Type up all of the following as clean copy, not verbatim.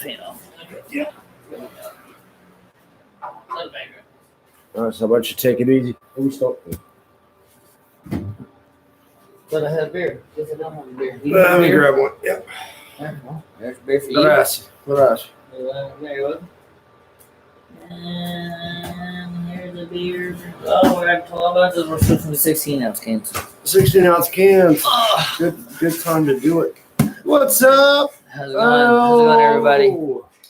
fan off. Okay. Yeah. Let it back up. All right, so how about you take it easy? Let me stop. But I have beer. Guess I don't have a beer. Let me grab one. Yep. There's beer for you. Gracias. Gracias. There you go. And here's the beer. Oh, we're at 12 ounces. We're switching to 16-ounce cans. 16-ounce cans. Oh. Good time to do it. What's up? How's it going? How's it going, everybody?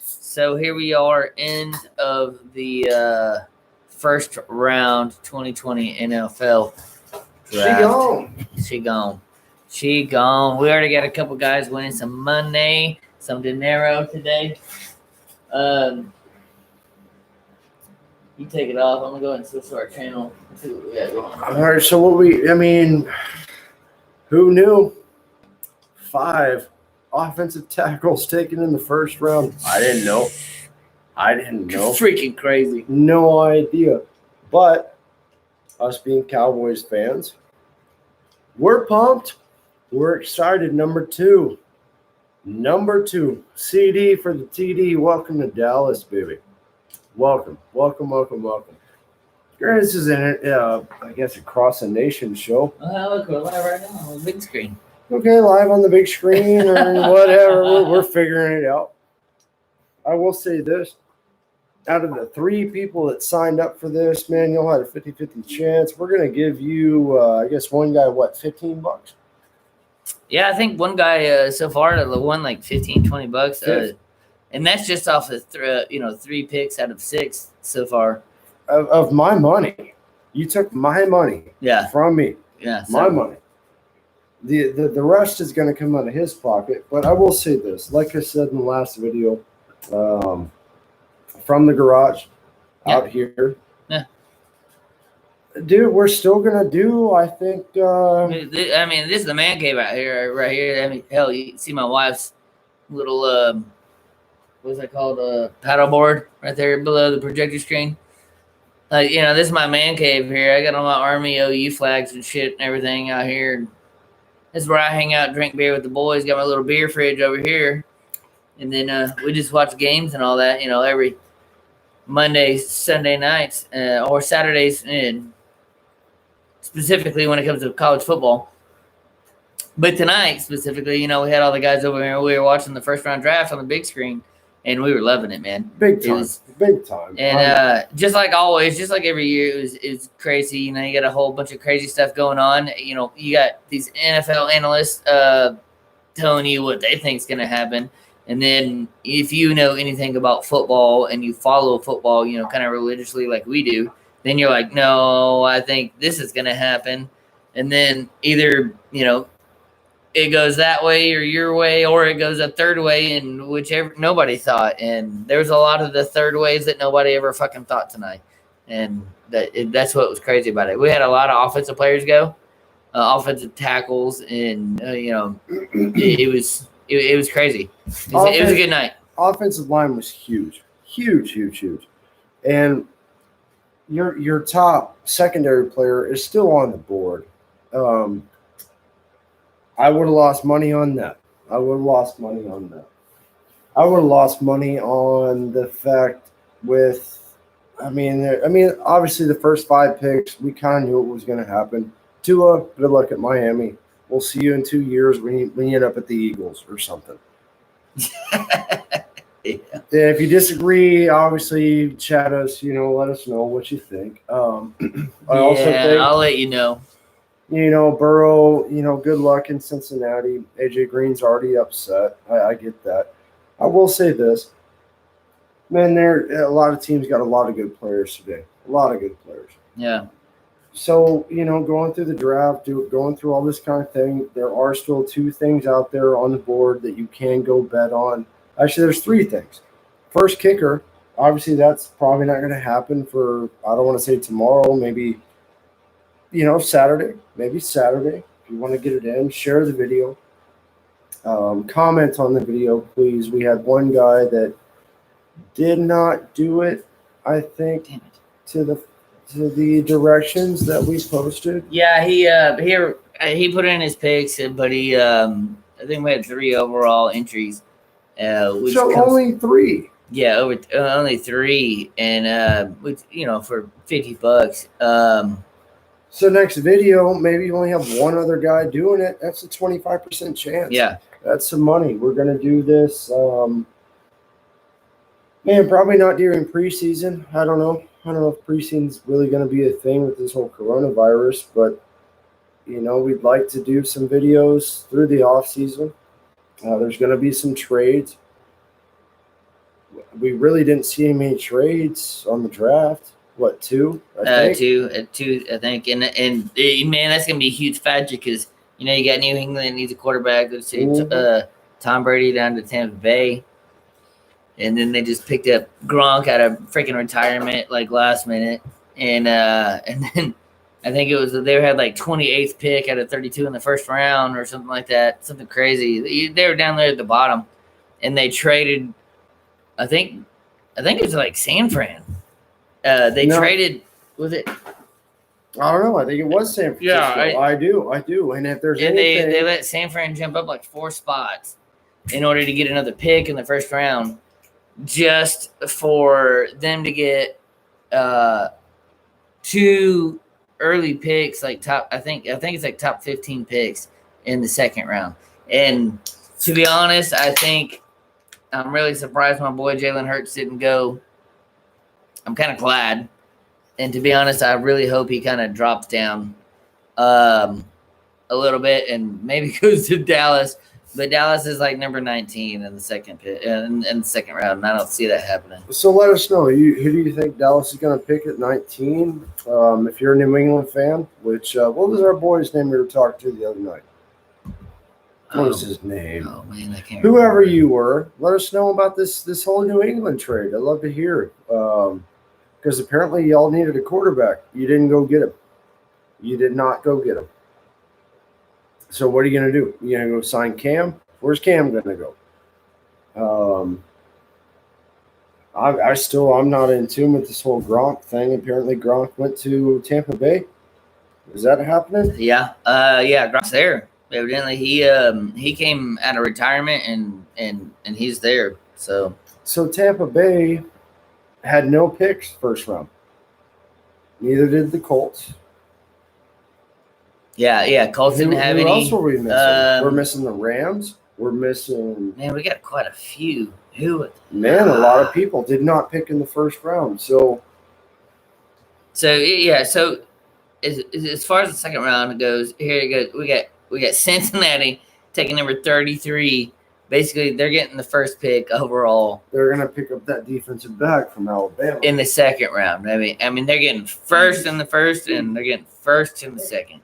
So here we are, end of the first round 2020 NFL draft. She gone. We already got a couple guys winning some money, some dinero today. You take it off. I'm gonna go ahead and switch to our channel. See what we got going on. All right, so who knew? 5 offensive tackles taken in the first round. I didn't know. Freaking crazy. No idea. But us being Cowboys fans, we're pumped. We're excited. Number two, CD for the TD. Welcome to Dallas, baby. Welcome. This is I guess, across the nation show. Oh, look, we're live right now on the big screen. Okay, live on the big screen or whatever. We're figuring it out. I will say this. Out of the 3 people that signed up for this, man, you'll have a 50-50 chance. We're going to give you, I guess, one guy, $15? Yeah, I think one guy so far won like $15-20. And that's just off of 3 picks out of 6 so far. Of my money. You took my money from me. Yeah. My money. The rest is going to come out of his pocket. But I will say this. Like I said in the last video, from the garage out here. Yeah. Dude, we're still going to do, I think. I mean, this is the man cave out here, right here. I mean, hell, you see my wife's little, what's that called? Paddleboard right there below the projector screen. Like, this is my man cave here. I got all my Army OU flags and shit and everything out here. This is where I hang out, drink beer with the boys. Got my little beer fridge over here. And then we just watch games and all that, every Monday, Sunday nights, or Saturdays, and specifically when it comes to college football. But tonight, specifically, we had all the guys over here. We were watching the first round draft on the big screen, and we were loving it, man. Big time. And just like always, just like every year, it's crazy. You got a whole bunch of crazy stuff going on. You got these NFL analysts telling you what they think is going to happen. And then if you know anything about football and you follow football, kind of religiously like we do, then you're like, no, I think this is going to happen. And then either, it goes that way or your way, or it goes a third way, and whichever nobody thought. And there's a lot of the third ways that nobody ever fucking thought tonight. And that's what was crazy about it. We had a lot of offensive players go, offensive tackles, and, it was crazy. It was a good night. Offensive line was huge. And your top secondary player is still on the board. I would have lost money on that. I would have lost money on the fact with, obviously the first 5 picks, we kind of knew what was going to happen. Tua, good luck at Miami. We'll see you in 2 years when you end up at the Eagles or something. Yeah. If you disagree, obviously chat us, let us know what you think. Also think, I'll let you know. Burrow, good luck in Cincinnati. AJ Green's already upset. I get that. I will say this. Man, a lot of teams got a lot of good players today. A lot of good players. Yeah. So, going through the draft, going through all this kind of thing, there are still 2 things out there on the board that you can go bet on. Actually, there's 3 things. First, kicker. Obviously, that's probably not going to happen for, I don't want to say tomorrow, maybe, Saturday. Maybe Saturday. If you want to get it in, share the video. Comment on the video, please. We had one guy that did not do it, I think, to the directions that we posted. Yeah, he put in his picks, but he I think we had 3 overall entries, Which So only 3. Yeah, only 3, and which for $50. So next video, maybe you only have one other guy doing it. That's a 25% chance. Yeah, that's some money. We're gonna do this. Man, probably not during preseason. I don't know. I don't know if preseason's really gonna be a thing with this whole coronavirus, but we'd like to do some videos through the off season. There's gonna be some trades. We really didn't see many trades on the draft. What, 2? I think. Two, I think, and man, that's gonna be a huge factor because you got New England needs a quarterback. Let's see, Tom Brady down to Tampa Bay, and then they just picked up Gronk out of freaking retirement like last minute, and then I think it was they had like 28th pick out of 32 in the first round or something like that, something crazy. They were down there at the bottom, and they traded. I think it was like San Fran. Traded, was it? I don't know. I think it was San Francisco. Yeah, I do. And if there's anything, they let San Fran jump up like 4 spots in order to get another pick in the first round, just for them to get 2 early picks, like top. I think it's like top 15 picks in the second round. And to be honest, I think I'm really surprised my boy Jalen Hurts didn't go. I'm kind of glad, and to be honest, I really hope he kind of drops down a little bit and maybe goes to Dallas. But Dallas is like number 19 in the second pick, in the second round, and I don't see that happening. So let us know. Who do you think Dallas is going to pick at 19? If you're a New England fan, which what was our boy's name we were talking to the other night? What was his name? Oh man, I can't. Whoever remember. You were, let us know about this whole New England trade. I'd love to hear. Because apparently y'all needed a quarterback. You didn't go get him. You did not go get him. So what are you going to do? You going to go sign Cam? Where's Cam going to go? I'm not in tune with this whole Gronk thing. Apparently Gronk went to Tampa Bay. Is that happening? Yeah. Gronk's there. Evidently he came out of retirement and he's there. So Tampa Bay had no picks first round. Neither did the Colts. Yeah. Colts didn't have any. Who else were we missing? We're missing the Rams. We're missing. Man, we got quite a few. A lot of people did not pick in the first round. So yeah. So as far as the second round goes, here it goes. We got Cincinnati taking number 33. Basically, they're getting the first pick overall. They're going to pick up that defensive back from Alabama in the second round. I mean, they're getting first in the first, and they're getting first in the second.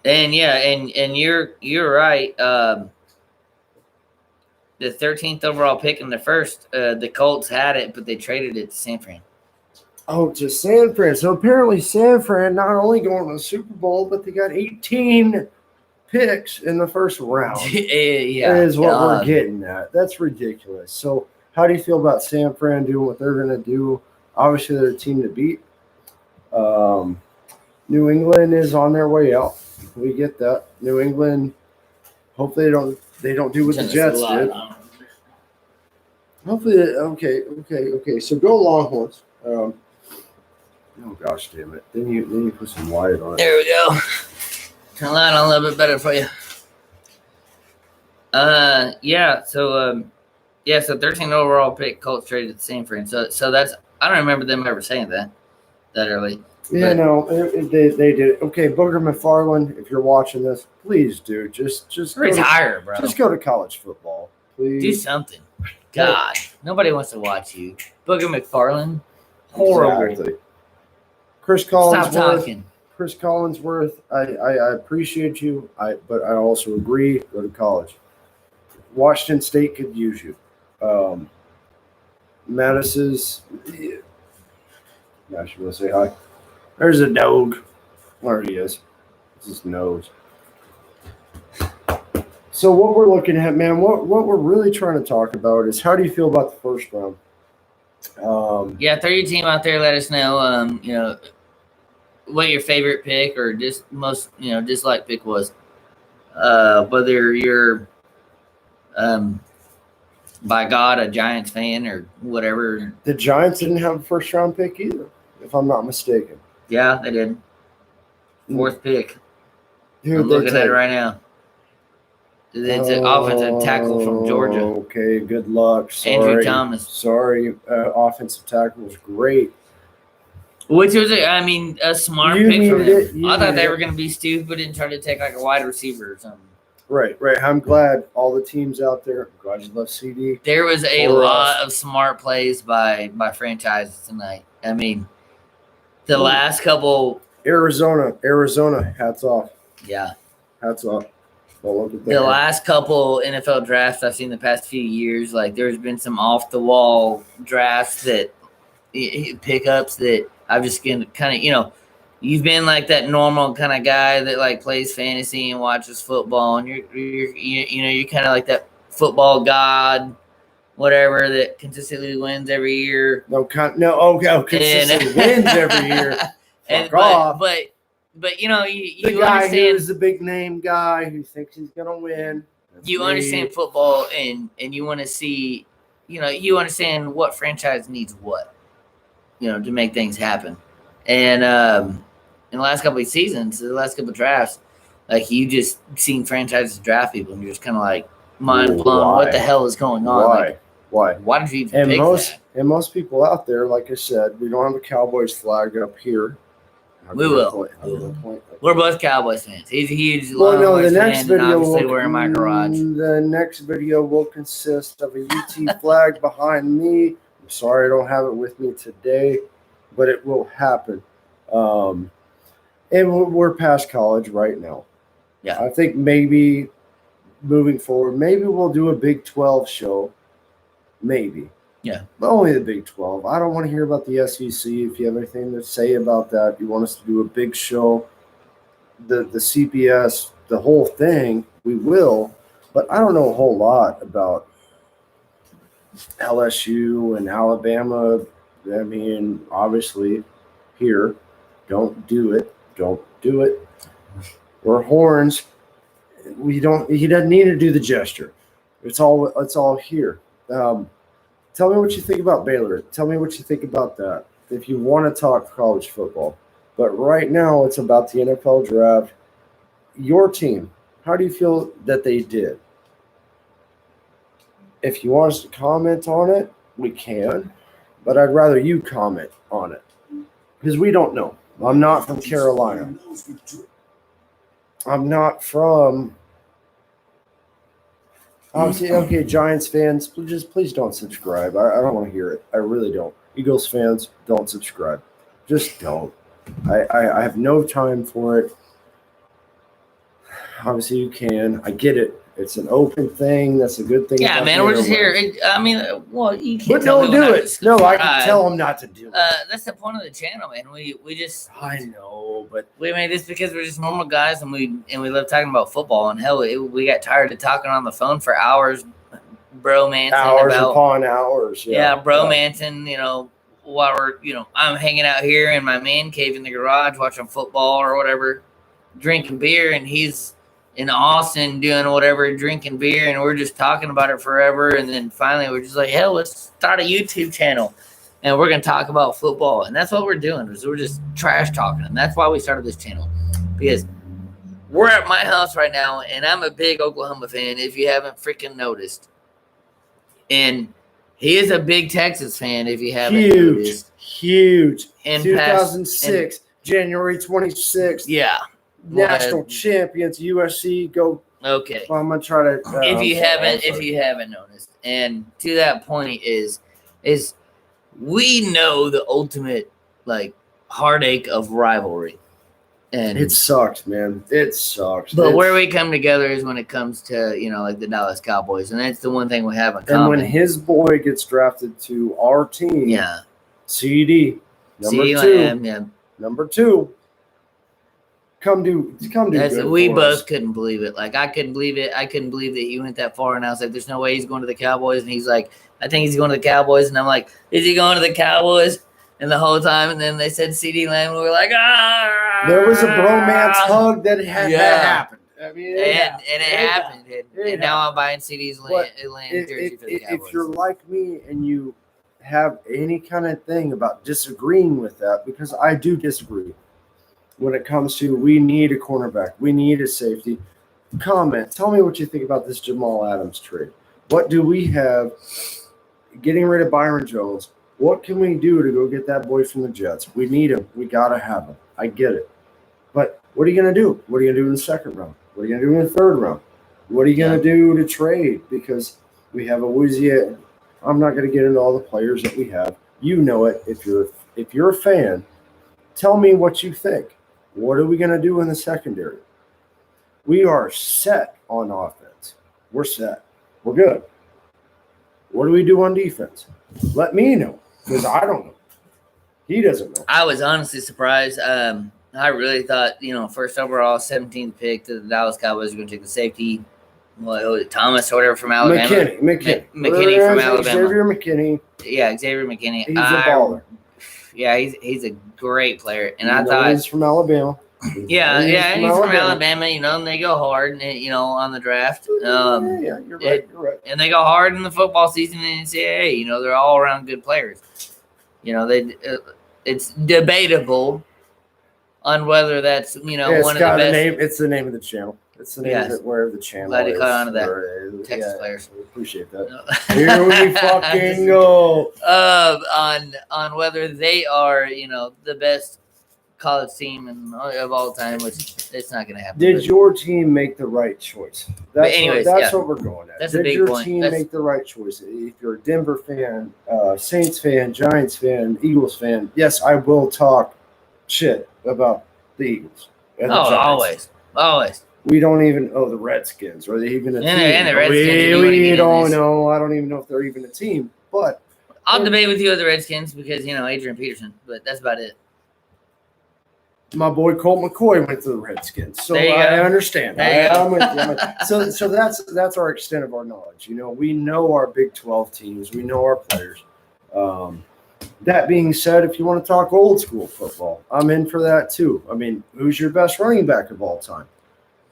And yeah, and you're right. The 13th overall pick in the first, the Colts had it, but they traded it to San Fran. Oh, to San Fran. So apparently San Fran not only going to the Super Bowl, but they got 18 picks in the first round. Yeah, is what we're getting at. That's ridiculous. So how do you feel about San Fran doing what they're going to do? Obviously, they're a team to beat. New England is on their way out. We get that. New England, hopefully they don't do what the Jets did. Hopefully, okay. So go Longhorns. Oh gosh, damn it! Then you put some light on it. There we go. Turn the light on a little bit better for you. So 13 overall pick, Colts traded to San Fran. So that's, I don't remember them ever saying that early. Yeah, no, they did. Okay, Booger McFarland, if you're watching this, please do just retire, bro. Just go to college football, please. Do something. God, nobody wants to watch you, Booger McFarland. Horrible. Exactly. Chris Collinsworth. Stop talking. Chris Collinsworth, I appreciate you, but I also agree, go to college. Washington State could use you. Mattis's, gosh, you want to say hi? There's a dog. There he is. It's his nose. So what we're looking at, man, what we're really trying to talk about is how do you feel about the first round? Throw your team out there. Let us know, what your favorite pick or just most, disliked pick was. Whether you're By God, a Giants fan or whatever. The Giants didn't have a first-round pick either, if I'm not mistaken. Yeah, they did. Fourth pick. Who I'm looking at it right now. It's an offensive tackle from Georgia. Okay, good luck. Sorry. Andrew Thomas. Sorry, offensive tackle was great. Which was, a smart You pick from needed him. it. I thought they were going to be stupid and try to take like a wide receiver or something. Right. I'm glad all the teams out there. I'm glad you love CD. There was a lot of smart plays by franchises tonight. I mean, the last couple. Arizona, hats off. Yeah. Hats off. Well, look at that. The last couple NFL drafts I've seen the past few years, like there's been some off the wall drafts that pickups that I've just been kind of, you've been like that normal kind of guy that like plays fantasy and watches football, and you're kind of like that football god, whatever, that consistently wins every year. Consistently wins every year. But you the guy understand, who's the big name guy who thinks he's gonna win. Understand football, and you want to see, you understand what franchise needs what, to make things happen. And in the last couple of seasons, the last couple of drafts, like you just seen franchises draft people, and you're just kind of like mind blown. Why? What the hell is going on? Why? Why did you even pick that? And most people out there, like I said, we don't have a Cowboys flag up here. We will. We're both Cowboys fans. He's a huge the next fan, video and obviously we're in my garage. The next video will consist of a UT flag behind me. I'm sorry I don't have it with me today, but it will happen. And we're past college right now. Yeah. I think maybe moving forward, maybe we'll do a Big 12 show. Maybe. Yeah. But only the Big 12. I don't want to hear about the SEC. If you have anything to say about that, you want us to do a big show, the CPS, the whole thing, we will. But I don't know a whole lot about LSU and Alabama. I mean, obviously, here, don't do it. We're horns. He doesn't need to do the gesture. It's all here. Tell me what you think about Baylor. Tell me what you think about that if you want to talk college football. But right now, it's about the NFL draft. Your team, how do you feel that they did? If you want us to comment on it, we can. But I'd rather you comment on it because we don't know. I'm not from Carolina. I'm not from... Okay, Giants fans, please don't subscribe. I don't want to hear it. I really don't. Eagles fans, don't subscribe. Just don't. I have no time for it. Obviously, you can. I get it. It's an open thing. That's a good thing. Yeah, man, we're just here. You can't. But don't do it. No, I can tell them not to do it. That's the point of the channel, man. We just. I know, but we made this because we're just normal guys, and we love talking about football. And hell, we got tired of talking on the phone for hours, bromancing upon hours. Yeah, bromancing. While we're I'm hanging out here in my man cave in the garage watching football or whatever, drinking beer, and he's in Austin doing whatever, drinking beer, and we're just talking about it forever. And then finally we're just like, hell, let's start a YouTube channel and we're going to talk about football. And that's what we're doing, is we're just trash talking. And that's why we started this channel, because we're at my house right now, and I'm a big Oklahoma fan, if you haven't freaking noticed. And he is a big Texas fan, if you haven't noticed. Huge. In 2006, January 26th. Yeah. National champions, USC. Go. Okay. Well, I'm gonna try to. If you haven't noticed, and to that point is we know the ultimate heartache of rivalry, and it sucks, man. It sucks. But where we come together is when it comes to the Dallas Cowboys, and that's the one thing we have in common. And when his boy gets drafted to our team, yeah, CD number two. Come do. We both couldn't believe it. I couldn't believe it. I couldn't believe that he went that far. And I was like, "There's no way he's going to the Cowboys." And he's like, "I think he's going to the Cowboys." And I'm like, "Is he going to the Cowboys?" And the whole time, and then they said CeeDee Lamb. And we were like, "Ah!" There was a bromance hug that had happened. I mean, and it happened. And now I'm buying CD's land jersey for the Cowboys. If you're like me and you have any kind of thing about disagreeing with that, because I do disagree when it comes to we need a cornerback, we need a safety, comment. Tell me what you think about this Jamal Adams trade. What do we have getting rid of Byron Jones? What can we do to go get that boy from the Jets? We need him. We got to have him. I get it. But what are you going to do? What are you going to do in the second round? What are you going to do in the third round? What are you going to do to trade? Because we have a woozy. I'm not going to get into all the players that we have. You know it. If you're a fan, tell me what you think. What are we going to do in the secondary? We are set on offense. We're set. We're good. What do we do on defense? Let me know, because I don't know. He doesn't know. I was honestly surprised. I really thought, first overall, 17th pick to the Dallas Cowboys were going to take the safety. Thomas or whatever from Alabama. McKinney from Alabama. Xavier McKinney. Yeah, Xavier McKinney. He's a baller. Yeah, he's a great player. And I thought he's from Alabama. He's from Alabama, and they go hard, on the draft. You're right. And they go hard in the football season in NCAA. They're all around good players. It's debatable on whether that's one of the best. It's the name of the channel. It's the name of it, wherever the channel Glad is. you caught on to that. Texas players. Appreciate that. Here we fucking go. On whether they are, the best college team of all time, which it's not going to happen. Did your team make the right choice? That's what we're going at. That's a big point. Did your team make the right choice? If you're a Denver fan, Saints fan, Giants fan, Eagles fan, yes, I will talk shit about the Eagles. And the Giants. Always. We don't even the Redskins. Are they even a team? And the Redskins. We don't know. I don't even know if they're even a team. But I'll debate with you with the Redskins because, Adrian Peterson. But that's about it. My boy Colt McCoy went to the Redskins. So I understand. I'm with you. So that's our extent of our knowledge. We know our Big 12 teams. We know our players. That being said, if you want to talk old school football, I'm in for that too. I mean, who's your best running back of all time?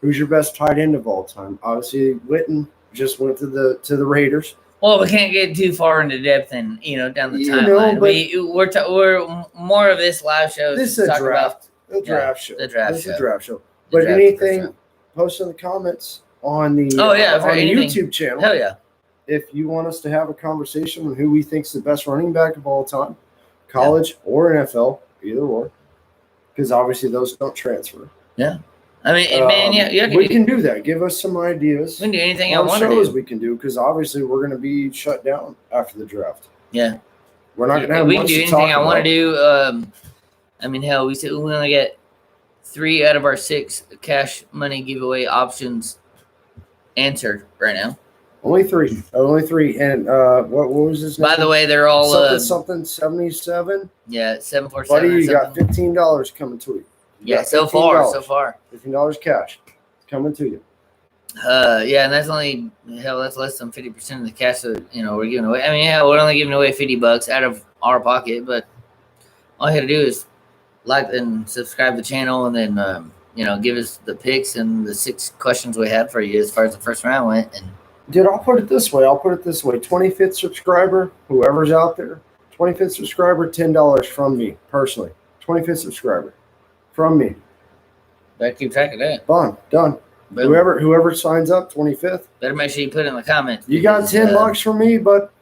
Who's your best tight end of all time? Obviously, Witten just went to the Raiders. Well, we can't get too far into depth and down the timeline. We're more of this live show. This is a draft. The draft show. This is a draft show. But anything, post in the comments on the YouTube channel. Hell yeah. If you want us to have a conversation on who we think's the best running back of all time, college or NFL, either or, because obviously those don't transfer. Yeah. I mean, we can do that. Give us some ideas. We can do anything I want to do. We can do, because obviously we're going to be shut down after the draft. Yeah. We're not going to have much to talk about. We can do anything I want to do. Hell, we said we only get 3 out of our 6 cash money giveaway options answered right now. Only 3. Only 3. And what was his name? By the way, they're all something 77. Yeah, 747. Buddy, you got $15 coming to you. So far. $15 cash coming to you. And that's that's less than 50% of the cash that we're giving away. We're only giving away $50 out of our pocket, but all you got to do is like and subscribe to the channel, and then give us the picks and the 6 questions we had for you as far as the first round went. And I'll put it this way. 25th subscriber, whoever's out there, 25th subscriber, $10 from me personally. 25th subscriber from me. Better keep track of that. Done. Boom. Whoever signs up, 25th. Better make sure you put it in the comments. You got $10 from me, but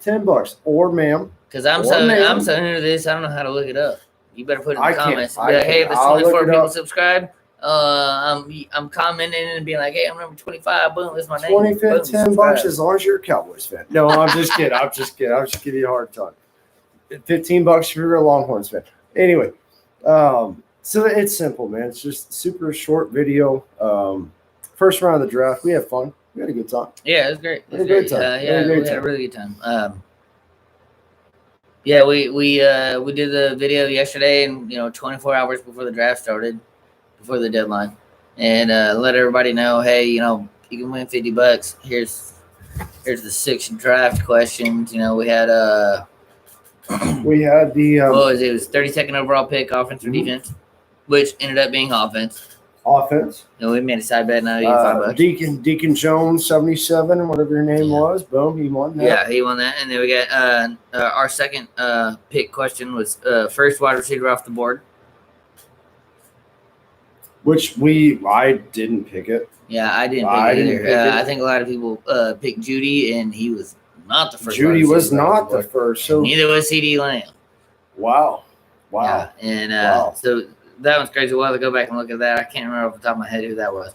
$10 or ma'am. Because I'm so new to this, I don't know how to look it up. You better put it in the comments. Be like, hey, there's 24 people subscribed. I'm commenting and being like, hey, I'm number 25. Boom, that's my name. 25th, $10 as long as you're a Cowboys fan. No, I'm just kidding. I'm just giving you a hard time. $15 if you're a Longhorns fan. Anyway, so it's simple, man. It's just super short video. First round of the draft, we had fun. We had a good time. Yeah, it was great. We had a really good time. We did the video yesterday, and 24 hours before the draft started, before the deadline, and let everybody know, hey, you can win $50. Here's the 6 draft questions. We had the what was it? It was 32nd overall pick, offense or defense, which ended up being offense. Offense. No, we made a side bet now. You get $5. Deacon Jones, 77, whatever your name was. Boom, he won that. Yeah, he won that. And then we got our second pick question was first wide receiver off the board. Which I didn't pick it. Yeah, I didn't pick it either. I think a lot of people picked Judy, and he was not the first. Judy was not the first. So neither was CD Lamb. Wow. Yeah, and so that one's crazy. We'll have to go back and look at that. I can't remember off the top of my head who that was.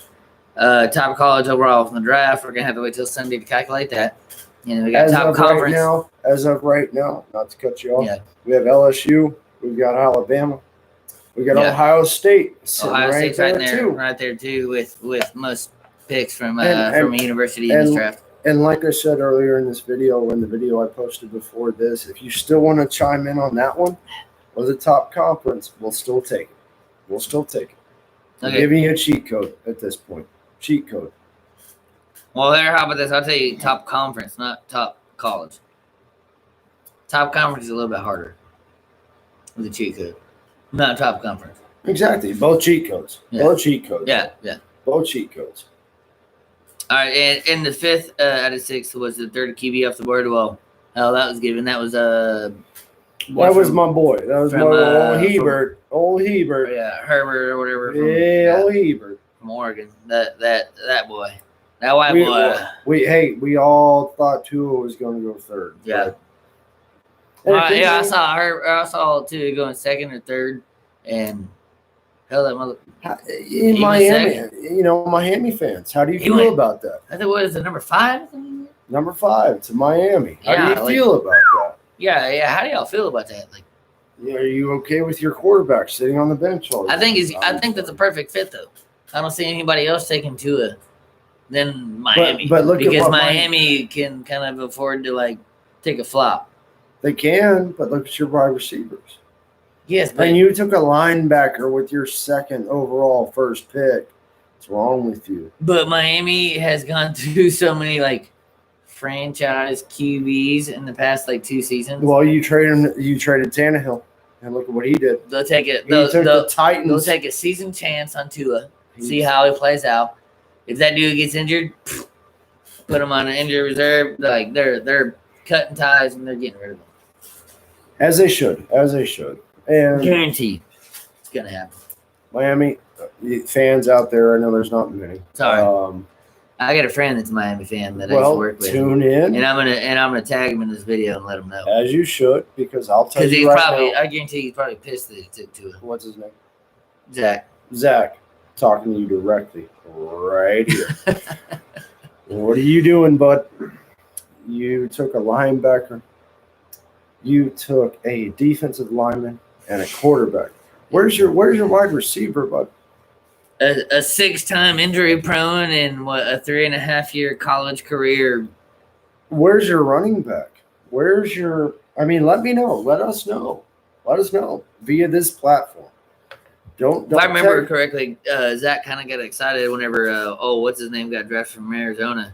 Top college overall from the draft. We're gonna have to wait till Sunday to calculate that. And we got top conference. As of right now, not to cut you off, we have LSU. We've got Alabama. We got Ohio State. Ohio State's right there too, with most picks from a university in this draft. And like I said earlier in this video, in the video I posted before this, if you still want to chime in on that one, or the top conference, we'll still take it. Okay. I'm giving you a cheat code at this point. Cheat code. Well, how about this? I'll tell you top conference, not top college. Top conference is a little bit harder with a cheat code. Not top conference. Exactly. Both cheat codes. Yeah. Both cheat codes. Yeah. Both cheat codes. All right, and the fifth out of six was the third QB off the board. Well, hell, that was given. That was that was my boy. That was my old Hebert. Old Hebert. Yeah, Herbert or whatever. Old Hebert from Oregon. That boy. That white boy. We all thought Tua was going to go third. Yeah. I saw Tua going second or third, and hell, that mother. In Miami, Miami fans. How do you feel about that? I think what is it, number 5? Number 5 to Miami. How do you feel about that? Yeah. How do y'all feel about that? Are you okay with your quarterback sitting on the bench all day? I think that's a perfect fit though. I don't see anybody else taking Tua than Miami. But look because at what Miami can kind of afford to take a flop. They can, but look at your wide receivers. Yes, but and you took a linebacker with your second overall first pick. What's wrong with you? But Miami has gone through so many franchise QBs in the past 2 seasons. Well, you traded Tannehill, and look at what he did. They'll take it. The Titans. They'll take a season chance on Tua. See how he plays out. If that dude gets injured, put him on an injury reserve. They're cutting ties and they're getting rid of him. As they should. And guaranteed, it's gonna happen. Miami fans out there, I know there's not many. Sorry, I got a friend that's a Miami fan that I used to work with. Tune in, and I'm gonna tag him in this video and let him know. As you should, because I'll tell you right now. I guarantee he's probably pissed that he took to it. What's his name? Zach, talking to you directly, right here. What are you doing, bud? You took a linebacker. You took a defensive lineman and a quarterback. Where's your wide receiver, bud? A 6-time injury prone and a 3.5-year college career. Where's your running back? Let me know. Let us know via this platform. Don't if I remember correctly, Zach kind of got excited whenever what's his name got drafted from Arizona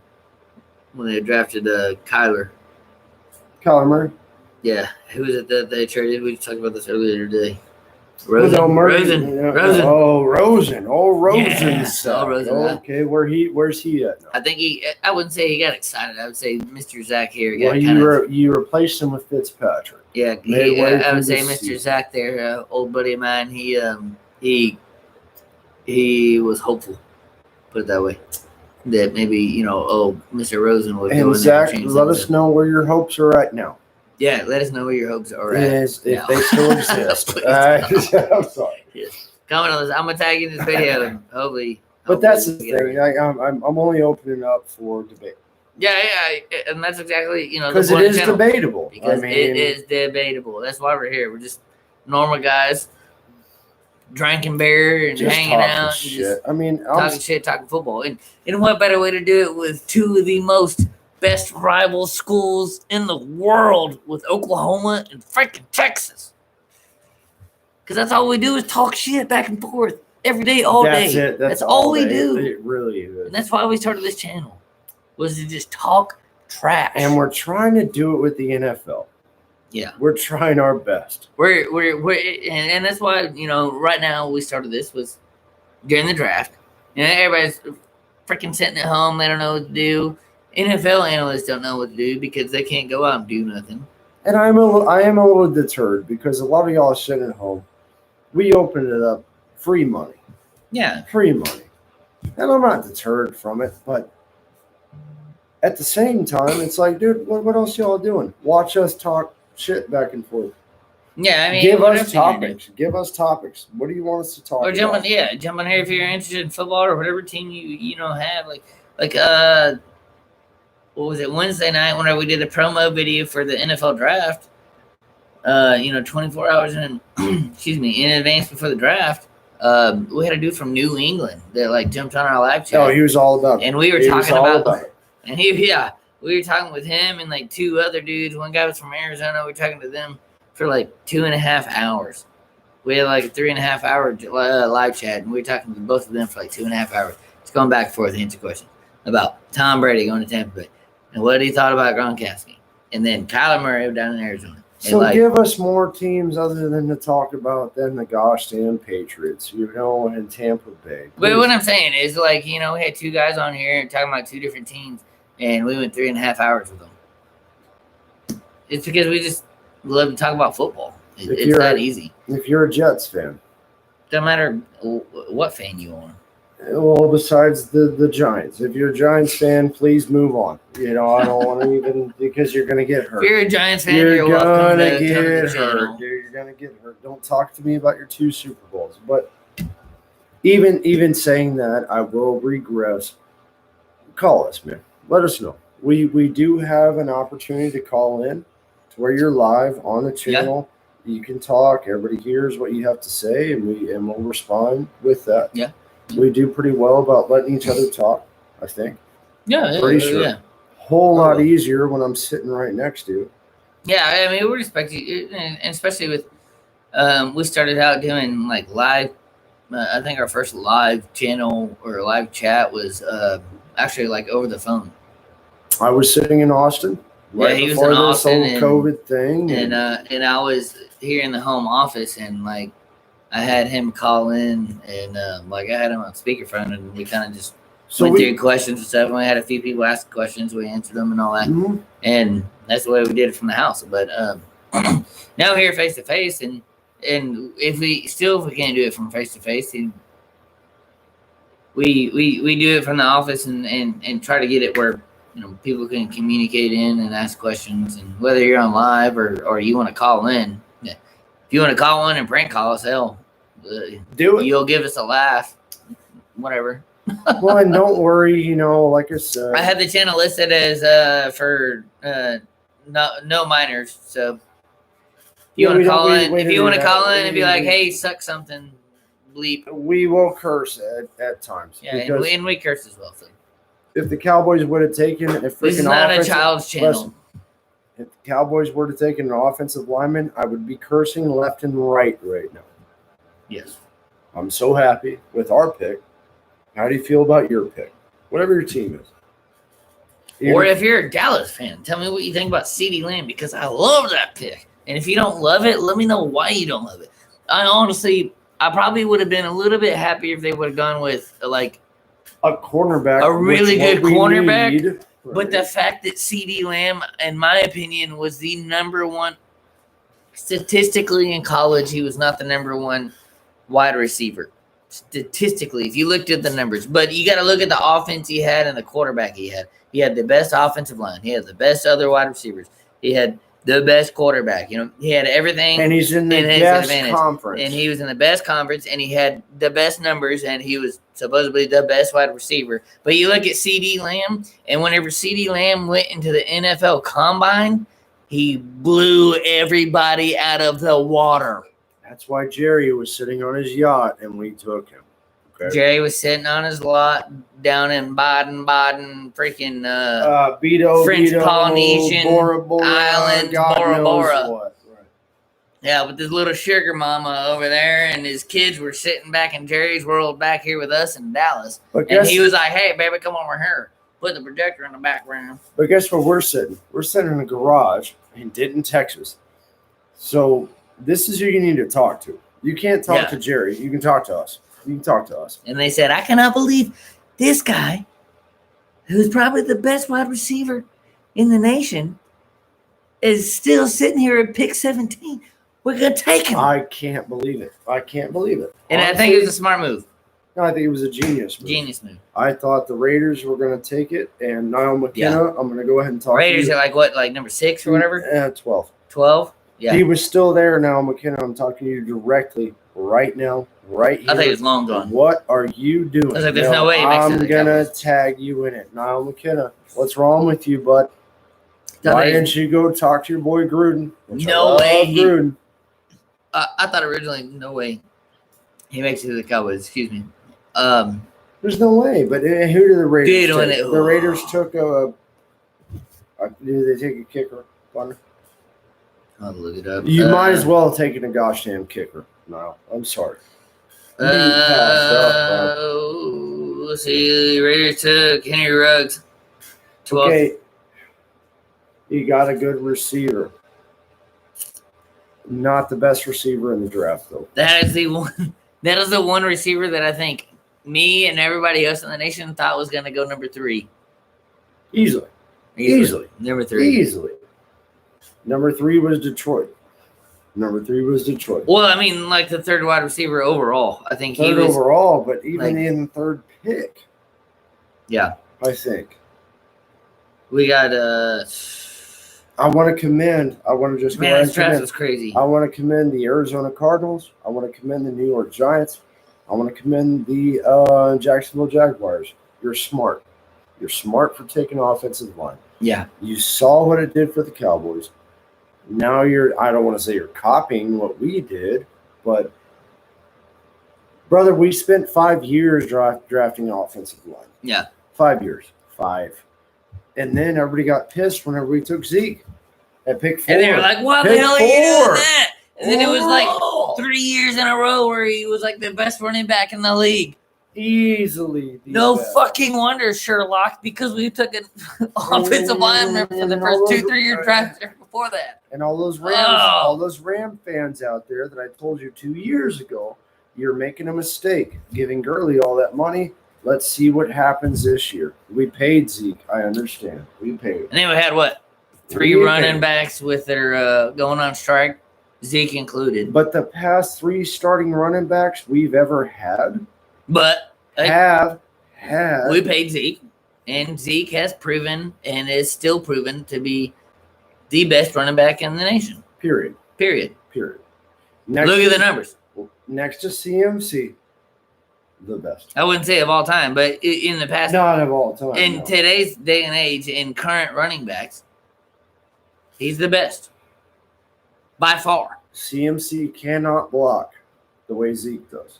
when they drafted Kyler Murray. Yeah, who was it that they traded? We talked about this earlier today. Rosen. Rosen. Rosen. Okay, where's he at now? I think I wouldn't say he got excited. I would say Mr. Zach here you replaced him with Fitzpatrick. Yeah, I would say Mr. Zach there, old buddy of mine. He was hopeful, put it that way, that maybe Mr. Rosen would. And Zach, let us know where your hopes are at now. Yeah, let us know where your hopes are at. If they still exist. I'm sorry. Yes. Comment on this. I'm gonna tag you in this video and hopefully. But that's the thing. I'm only opening up for debate. Yeah, and that's exactly because it is debatable. Because it is debatable. That's why we're here. We're just normal guys, drinking beer and hanging out. Shit. Talking shit, talking football, and what better way to do it with two of the most best rival schools in the world with Oklahoma and freaking Texas. Because that's all we do is talk shit back and forth every day, all day. That's it. That's all we do. It really is. And that's why we started this channel, was to just talk trash. And we're trying to do it with the NFL. Yeah. We're trying our best. We're and that's why, right now we started this was during the draft. Everybody's freaking sitting at home. They don't know what to do. NFL analysts don't know what to do because they can't go out and do nothing. And I am a little deterred because a lot of y'all are sitting at home. We opened it up, free money. Yeah. Free money. And I'm not deterred from it, but at the same time, it's like, dude, what else y'all doing? Watch us talk shit back and forth. Yeah, I mean, give us topics. Give us topics. What do you want us to talk about? Jump on here if you're interested in football or whatever team you have. Like what was it, Wednesday night whenever we did a promo video for the NFL draft. 24 hours in in advance before the draft. We had a dude from New England that jumped on our live chat. Oh, he was all about it. And we were talking about it. And we were talking with him and two other dudes. One guy was from Arizona. We were talking to them for 2.5 hours. We had a 3.5 hour live chat, and we were talking to both of them for 2.5 hours. It's going back and forth to answer questions about Tom Brady going to Tampa Bay and what he thought about Gronkowski, and then Kyler Murray down in Arizona. So give us more teams other than to talk about than the gosh damn Patriots, and Tampa Bay. But what I'm saying is, we had two guys on here talking about two different teams, and we went 3.5 hours with them. It's because we just love to talk about football. It's that easy. If you're a Jets fan. Doesn't matter what fan you are. Well, besides the Giants. If you're a Giants fan, please move on. I don't want to even, because you're going to get hurt. If you're a Giants fan, you're welcome to get hurt. You're going to get hurt. Don't talk to me about your 2 Super Bowls. But even saying that, I will regress. Call us, man. Let us know. We do have an opportunity to call in to where you're live on the channel. Yeah. You can talk. Everybody hears what you have to say, and we'll respond with that. Yeah. We do pretty well about letting each other talk, I think. Yeah. Pretty sure. Yeah. Whole lot easier when I'm sitting right next to you. Yeah, I mean, we respect you, and especially with we started out doing live. I think our first live channel or live chat was actually over the phone. I was sitting in Austin. Right, he was in Austin, this whole COVID thing, and I was here in the home office, and I had him call in, and I had him on speakerphone, and we kind of just went through questions and stuff. And we had a few people ask questions, we answered them and all that, and that's the way we did it from the house. But now here face to face, and if we can't do it from face to face, we do it from the office and try to get it where people can communicate in and ask questions, and whether you're on live or you want to call in. If you want to call in and prank call us, hell, do it. You'll give us a laugh, whatever. Well, and don't worry, like I said, I had the channel listed as for no minors. So if you want to call in, and be like, "Hey, suck something," bleep. We will curse at times. Yeah, and we curse as well. So if the Cowboys would have taken a freaking this is not a child's channel. Listen, if the Cowboys were to take an offensive lineman, I would be cursing left and right now. Yes. I'm so happy with our pick. How do you feel about your pick? Whatever your team is. Or if you're a Dallas fan, tell me what you think about CeeDee Lamb, because I love that pick. And if you don't love it, let me know why you don't love it. I probably would have been a little bit happier if they would have gone with a cornerback. A really good cornerback. Need. But the fact that CeeDee Lamb, in my opinion, was the number one, statistically in college, he was not the number one wide receiver. Statistically, if you looked at the numbers. But you got to look at the offense he had and the quarterback he had. He had the best offensive line. He had the best other wide receivers. He had the best quarterback. He had everything. And he's in the best conference. And he was in the best conference, and he had the best numbers, and he was supposedly the best wide receiver. But you look at CeeDee Lamb, and whenever CeeDee Lamb went into the NFL Combine, he blew everybody out of the water. That's why Jerry was sitting on his yacht, and we took him. Okay. Jerry was sitting on his lot down in Baden, freaking French Polynesian Bora Bora, Islands, Bora Bora. Right. Yeah, with this little sugar mama over there, and his kids were sitting back in Jerry's world back here with us in Dallas. And he was like, "Hey, baby, come over here. Put the projector in the background." But guess where we're sitting? We're sitting in a garage in Denton, Texas. So this is who you need to talk to. You can't talk to Jerry. You can talk to us. You can talk to us. And they said, I cannot believe this guy, who's probably the best wide receiver in the nation, is still sitting here at pick 17. We're going to take him. I can't believe it. I can't believe it. And honestly, I think it was a smart move. No, I think it was a genius move. Genius move. I thought the Raiders were going to take it, and Niall McKenna, I'm going to go ahead and talk Raiders to you. are like what, like number 6 or whatever? 12. 12? Yeah. He was still there, Niall McKenna. I'm talking to you directly right now, right here. I think it's long gone. What are you doing? I was like, there's no way he makes it to the I'm going to Cowboys. tag you in it. Niall McKenna, what's wrong with you, bud? Why didn't you go talk to your boy Gruden? No way. Gruden. I thought originally, no way he makes it to the Cowboys. Excuse me. There's no way. But who did the Raiders Dude, take? The Raiders took a did they take a kicker? Thunder? I'll look it up. You might as well have taken a gosh damn kicker. No, I'm sorry. Let's see. Raiders took Henry Ruggs. 12. Okay. You got a good receiver. Not the best receiver in the draft, though. That is the one. That is the one receiver that I think me and everybody else in the nation thought was going to go number 3. Easily. Number 3. Easily. Number 3 was Detroit. Well, I mean, like the third wide receiver overall. I think third he was overall, but even like, in the third pick. Yeah. I think. We got I want to commend. I want to just man, this draft was crazy. I want to commend the Arizona Cardinals. I want to commend the New York Giants. I want to commend the Jacksonville Jaguars. You're smart. You're smart for taking offensive line. Yeah. You saw what it did for the Cowboys. Now I don't want to say you're copying what we did, but brother, we spent 5 years drafting offensive line. Yeah. 5 years. 5. And then everybody got pissed whenever we took Zeke at pick 4. And they were like, why the hell are you doing that? And then it was like 3 years in a row where he was like the best running back in the league. Easily. No fucking wonder, Sherlock, because we took an offensive lineman for the first 2-3 year draft before that. And all those Ram fans out there that I told you 2 years ago, you're making a mistake giving Gurley all that money. Let's see what happens this year. We paid Zeke. I understand. We paid. And then we had what? 3 running backs with their going on strike, Zeke included. But the past 3 starting running backs we've ever had, we paid Zeke, and Zeke has proven and is still proven to be the best running back in the nation. Period. Look at the numbers. Next to CMC. The best. I wouldn't say of all time, but in the past, not of all time. In today's day and age, in current running backs, he's the best by far. CMC cannot block the way Zeke does,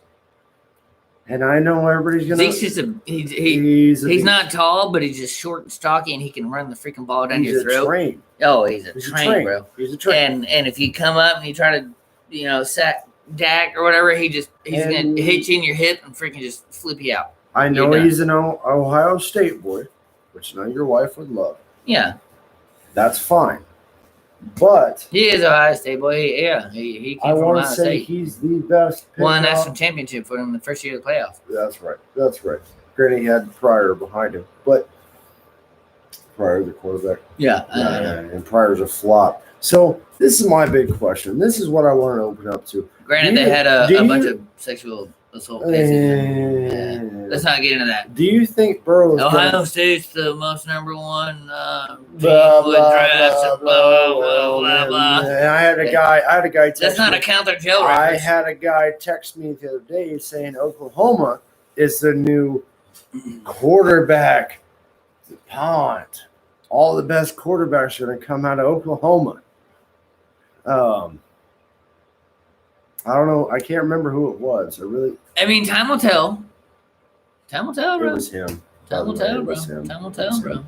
and I know everybody's gonna. Zeke's just he's not tall, but he's just short and stocky, and he can run the freaking ball down your throat. Train. Oh, he's a train, bro. He's a train. And if you come up and you try to, sack Dak or whatever, he's gonna hit you in your hip and freaking just flip you out. I know he's an Ohio State boy, which I know your wife would love. Yeah, that's fine. But he is Ohio State boy. Yeah, he came from Ohio State. I want to say he's the best. Won a national championship for him in the first year of the playoffs. That's right. Granted, he had Pryor behind him, but Pryor the quarterback. Yeah, and Pryor's a flop. So this is my big question. This is what I want to open up to. Granted, they had a bunch of sexual assault cases. Yeah. Let's not get into that. Do you think Burrow? Ohio State's the most number one team blah, with drafts and blah blah blah blah. And I had a guy. That's not a counter jail record. I had a guy text me the other day saying Oklahoma is the new quarterback pond. All the best quarterbacks are going to come out of Oklahoma. I don't know. I can't remember who it was. I mean, time will tell. Time will tell, bro. It was him. Time will tell, bro. Time will tell, bro.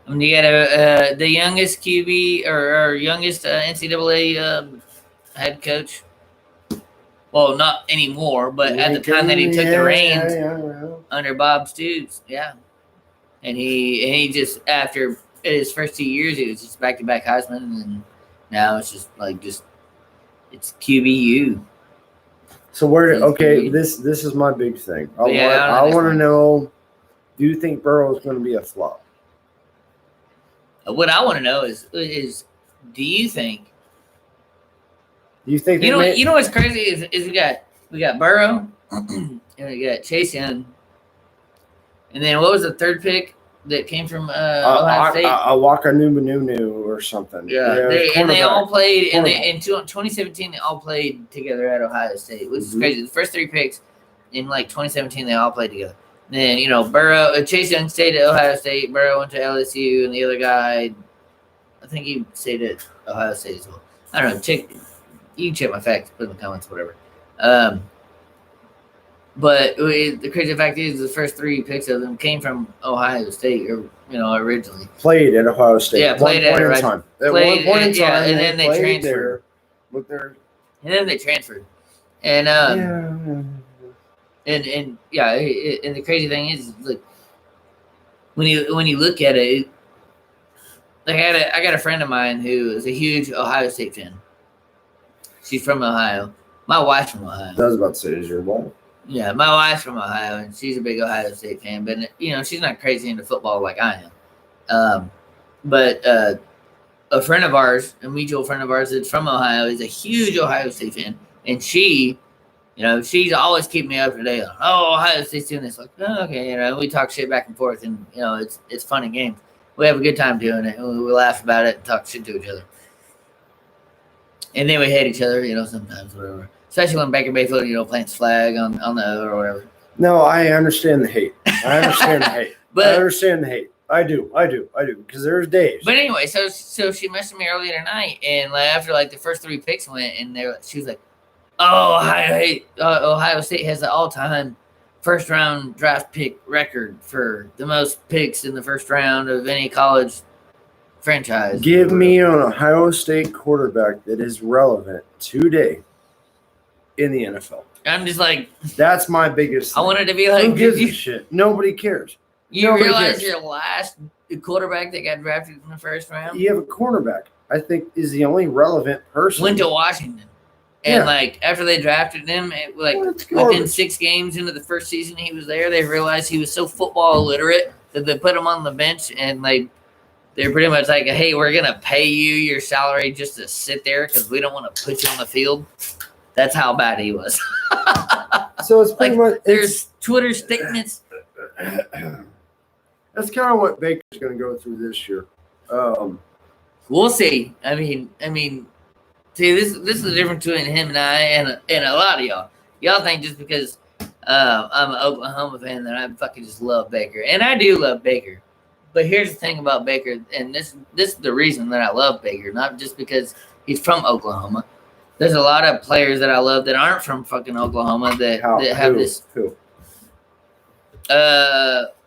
I mean, you got the youngest QB or youngest NCAA head coach. Well, not anymore, but at the time that he took the reins under Bob Stoops, and he just after his first 2 years, it was just back-to-back Heisman, and now it's just it's QBU. So where? Seems Okay, pretty. this is my big thing. I Yeah, want to know. Do you think Burrow is going to be a flop? What I want to know is do you think? Do you think You know what's crazy is we got Burrow and we got Chase Young, and then what was the third pick that came from Ohio State? Awaka Numanunu or something. Yeah, they all played in 2017. They all played together at Ohio State, which is crazy. The first three picks in like 2017, they all played together. Then Burrow, Chase Young stayed at Ohio State. Burrow went to LSU, and the other guy, I think he stayed at Ohio State as well. I don't know. You can check my facts, put in the comments, whatever. But the crazy fact is, the first three picks of them came from Ohio State, or originally played at Ohio State. Yeah, played at one time. At one point in time, and then they transferred. And then they transferred, and and the crazy thing is, like, when you look at it, like I got a friend of mine who is a huge Ohio State fan. She's from Ohio. My wife's from Ohio. I was about to say, is your wife? Yeah, my wife's from Ohio, and she's a big Ohio State fan. But she's not crazy into football like I am. But a friend of ours, a mutual friend of ours that's from Ohio, is a huge Ohio State fan, and she's always keeping me up to date on, Ohio State's doing this. Like, okay, we talk shit back and forth, and it's fun and games. We have a good time doing it, and we laugh about it and talk shit to each other. And then we hate each other, sometimes, whatever. Especially when Baker Mayfield, plants flag on the or whatever. No, I understand the hate. I understand the hate. I understand the hate. I do. Because there's days. But anyway, so she messaged me earlier tonight, and after the first three picks went, and she was like, Ohio State has the all-time first-round draft pick record for the most picks in the first round of any college franchise. Give me an Ohio State quarterback that is relevant today in the NFL. I'm just like, that's my biggest thing. I wanted to be like, who gives a shit? Nobody cares. Nobody realize cares. Your last quarterback that got drafted in the first round? You have a cornerback, I think, is the only relevant person. Went to Washington. And after they drafted him, within 6 games into the first season he was there, they realized he was so football illiterate that they put him on the bench, and they're pretty much like, hey, we're going to pay you your salary just to sit there because we don't want to put you on the field. That's how bad he was. So it's pretty much... There's Twitter statements. That's kind of what Baker's going to go through this year. We'll see. I mean, see, this is the difference between him and I and a lot of y'all. Y'all think just because I'm an Oklahoma fan that I fucking just love Baker. And I do love Baker. But here's the thing about Baker, and this is the reason that I love Baker, not just because he's from Oklahoma. There's a lot of players that I love that aren't from fucking Oklahoma that have this. Who?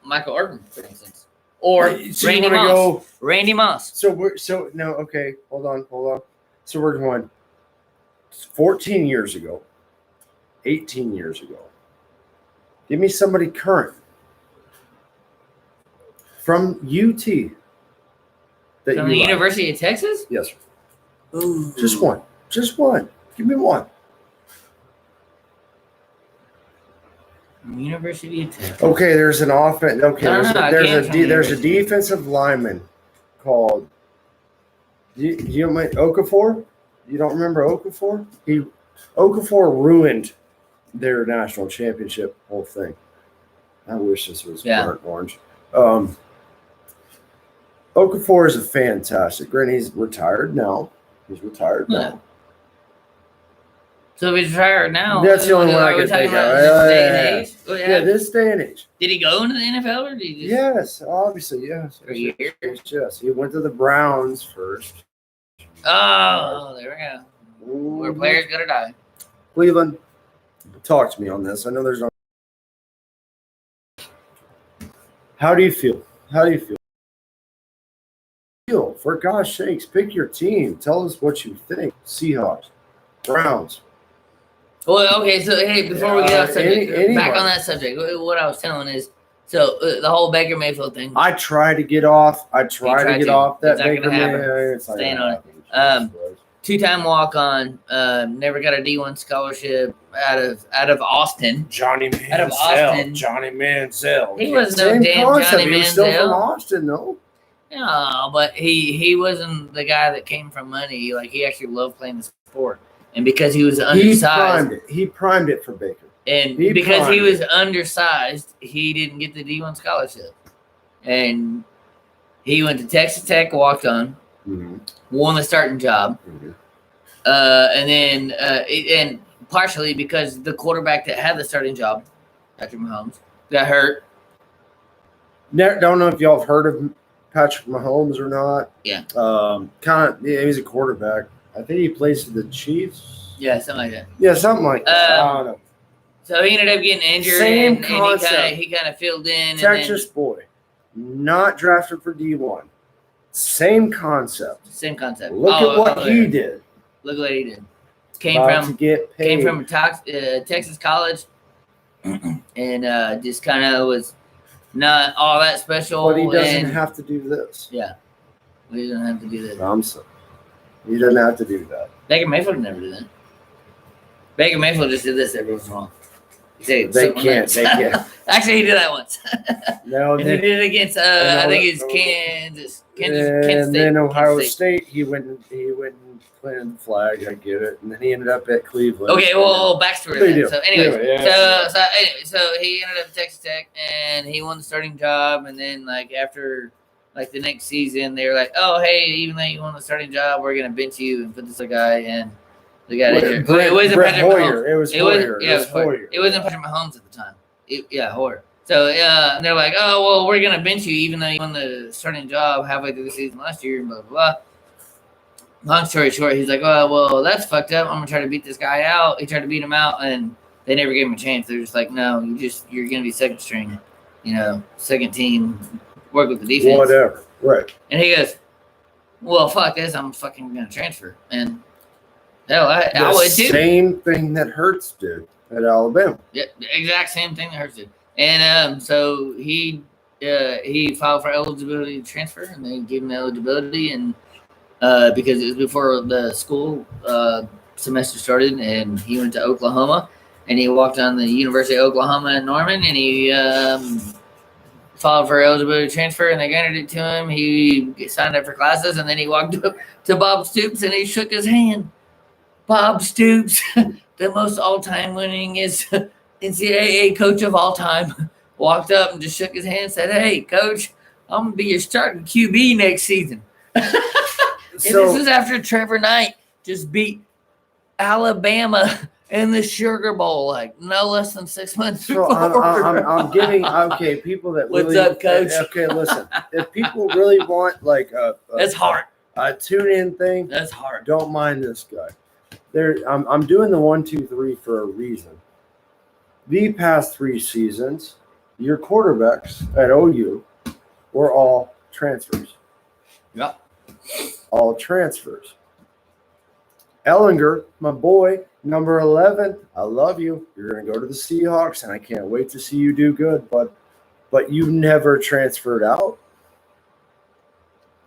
Michael Irvin, for instance, or Randy Moss. Randy Moss. Okay, hold on. So we're going 14 years ago, 18 years ago. Give me somebody current from UT. From the University of Texas? Yes, sir. Ooh. Just one. Give me one. University of Texas. Okay, there's an offense. Okay, there's a defensive lineman called. You know Okafor? You don't remember Okafor? Okafor ruined their national championship whole thing. I wish this was burnt orange. Okafor is a fantastic. Granted, he's retired now. So if he's retired now, that's the only one I can think of. This day and age. Did he go into the NFL or did he just... Yes, obviously, yes. For years? Yes, he went to the Browns first. Oh, there we go. Where players gotta die. Cleveland, talk to me on this. I know there's no. How do you feel? For gosh sakes, pick your team. Tell us what you think. Seahawks, Browns. Well, okay, so hey, before we get off subject, back on that subject, what I was telling is, so the whole Baker Mayfield thing. I try to get off. That Baker Mayfield. Staying on it. 2-time walk-on. Never got a D1 scholarship out of Austin. Johnny Out of Austin. Johnny Manziel. He was no Same damn concept. Johnny He was still from Manziel. Austin, though. No, but he wasn't the guy that came from money. Like, he actually loved playing the sport, and because he was undersized, He primed it for Baker. and because he was undersized, he didn't get the D1 scholarship, and he went to Texas Tech, walked on, won the starting job, and then and partially because the quarterback that had the starting job, Patrick Mahomes, got hurt. Don't know if y'all have heard of Patrick Mahomes or not. Yeah. He's a quarterback. I think he plays for the Chiefs. Yeah, something like that. Yeah, something like that. I don't know. So he ended up getting injured. Same concept. And he kind of filled in. Texas boy, not drafted for D1. Same concept. Same concept. Look at what he did. Look what he did. Came from Texas college, and just kind of was not all that special. But he doesn't have to do this. Yeah, he doesn't have to do that. I'm sorry. He doesn't have to do that. Baker Mayfield never did that. Baker Mayfield just did this every once in a while. They can't. Actually, he did that once. No, and he did it against I think it's Kansas and State. then Ohio State. He went and planted the flag. I get it. And then he ended up at Cleveland. Okay, well, backstory. So anyway, so he ended up at Texas Tech, and he won the starting job. And then after the next season, they were like, "Oh, hey, even though you won the starting job, we're gonna bench you and put this other guy in." The guy it wasn't Patrick Mahomes. It was Hoyer. It wasn't Patrick Mahomes at the time. Hoyer. So they're like, "Oh, well, we're gonna bench you even though you won the starting job halfway through the season last year." And blah blah blah. Long story short, he's like, "Oh, well, that's fucked up. I'm gonna try to beat this guy out." He tried to beat him out, and they never gave him a chance. They're just like, "No, you're gonna be second string, second team, work with the defense, whatever." Right. And he goes, "Well, fuck this. I'm fucking gonna transfer." And hell, I would too. Same thing that Hurts did at Alabama. Yeah, exact same thing that Hurts did. And so he filed for eligibility to transfer, and they gave him the eligibility, and because it was before the school semester started, and he went to Oklahoma, and he walked on the University of Oklahoma in Norman, and he filed for eligibility to transfer, and they granted it to him. He signed up for classes, and then he walked up to Bob Stoops, and he shook his hand. Bob Stoops, the most all-time winningest NCAA coach of all time, walked up and just shook his hand and said, "Hey, coach, I'm going to be your starting QB next season." And this is after Trevor Knight just beat Alabama in the Sugar Bowl, no less than 6 months before. I'm giving people that What's really. What's up, coach? Okay, listen. If people really want that's hard. A tune-in thing, that's hard. Don't mind this guy. I'm doing the 1, 2, 3 for a reason. The past 3 seasons, your quarterbacks at OU were all transfers. Yep. All transfers. Ellinger, my boy, number 11, I love you. You're going to go to the Seahawks, and I can't wait to see you do good, but you never transferred out.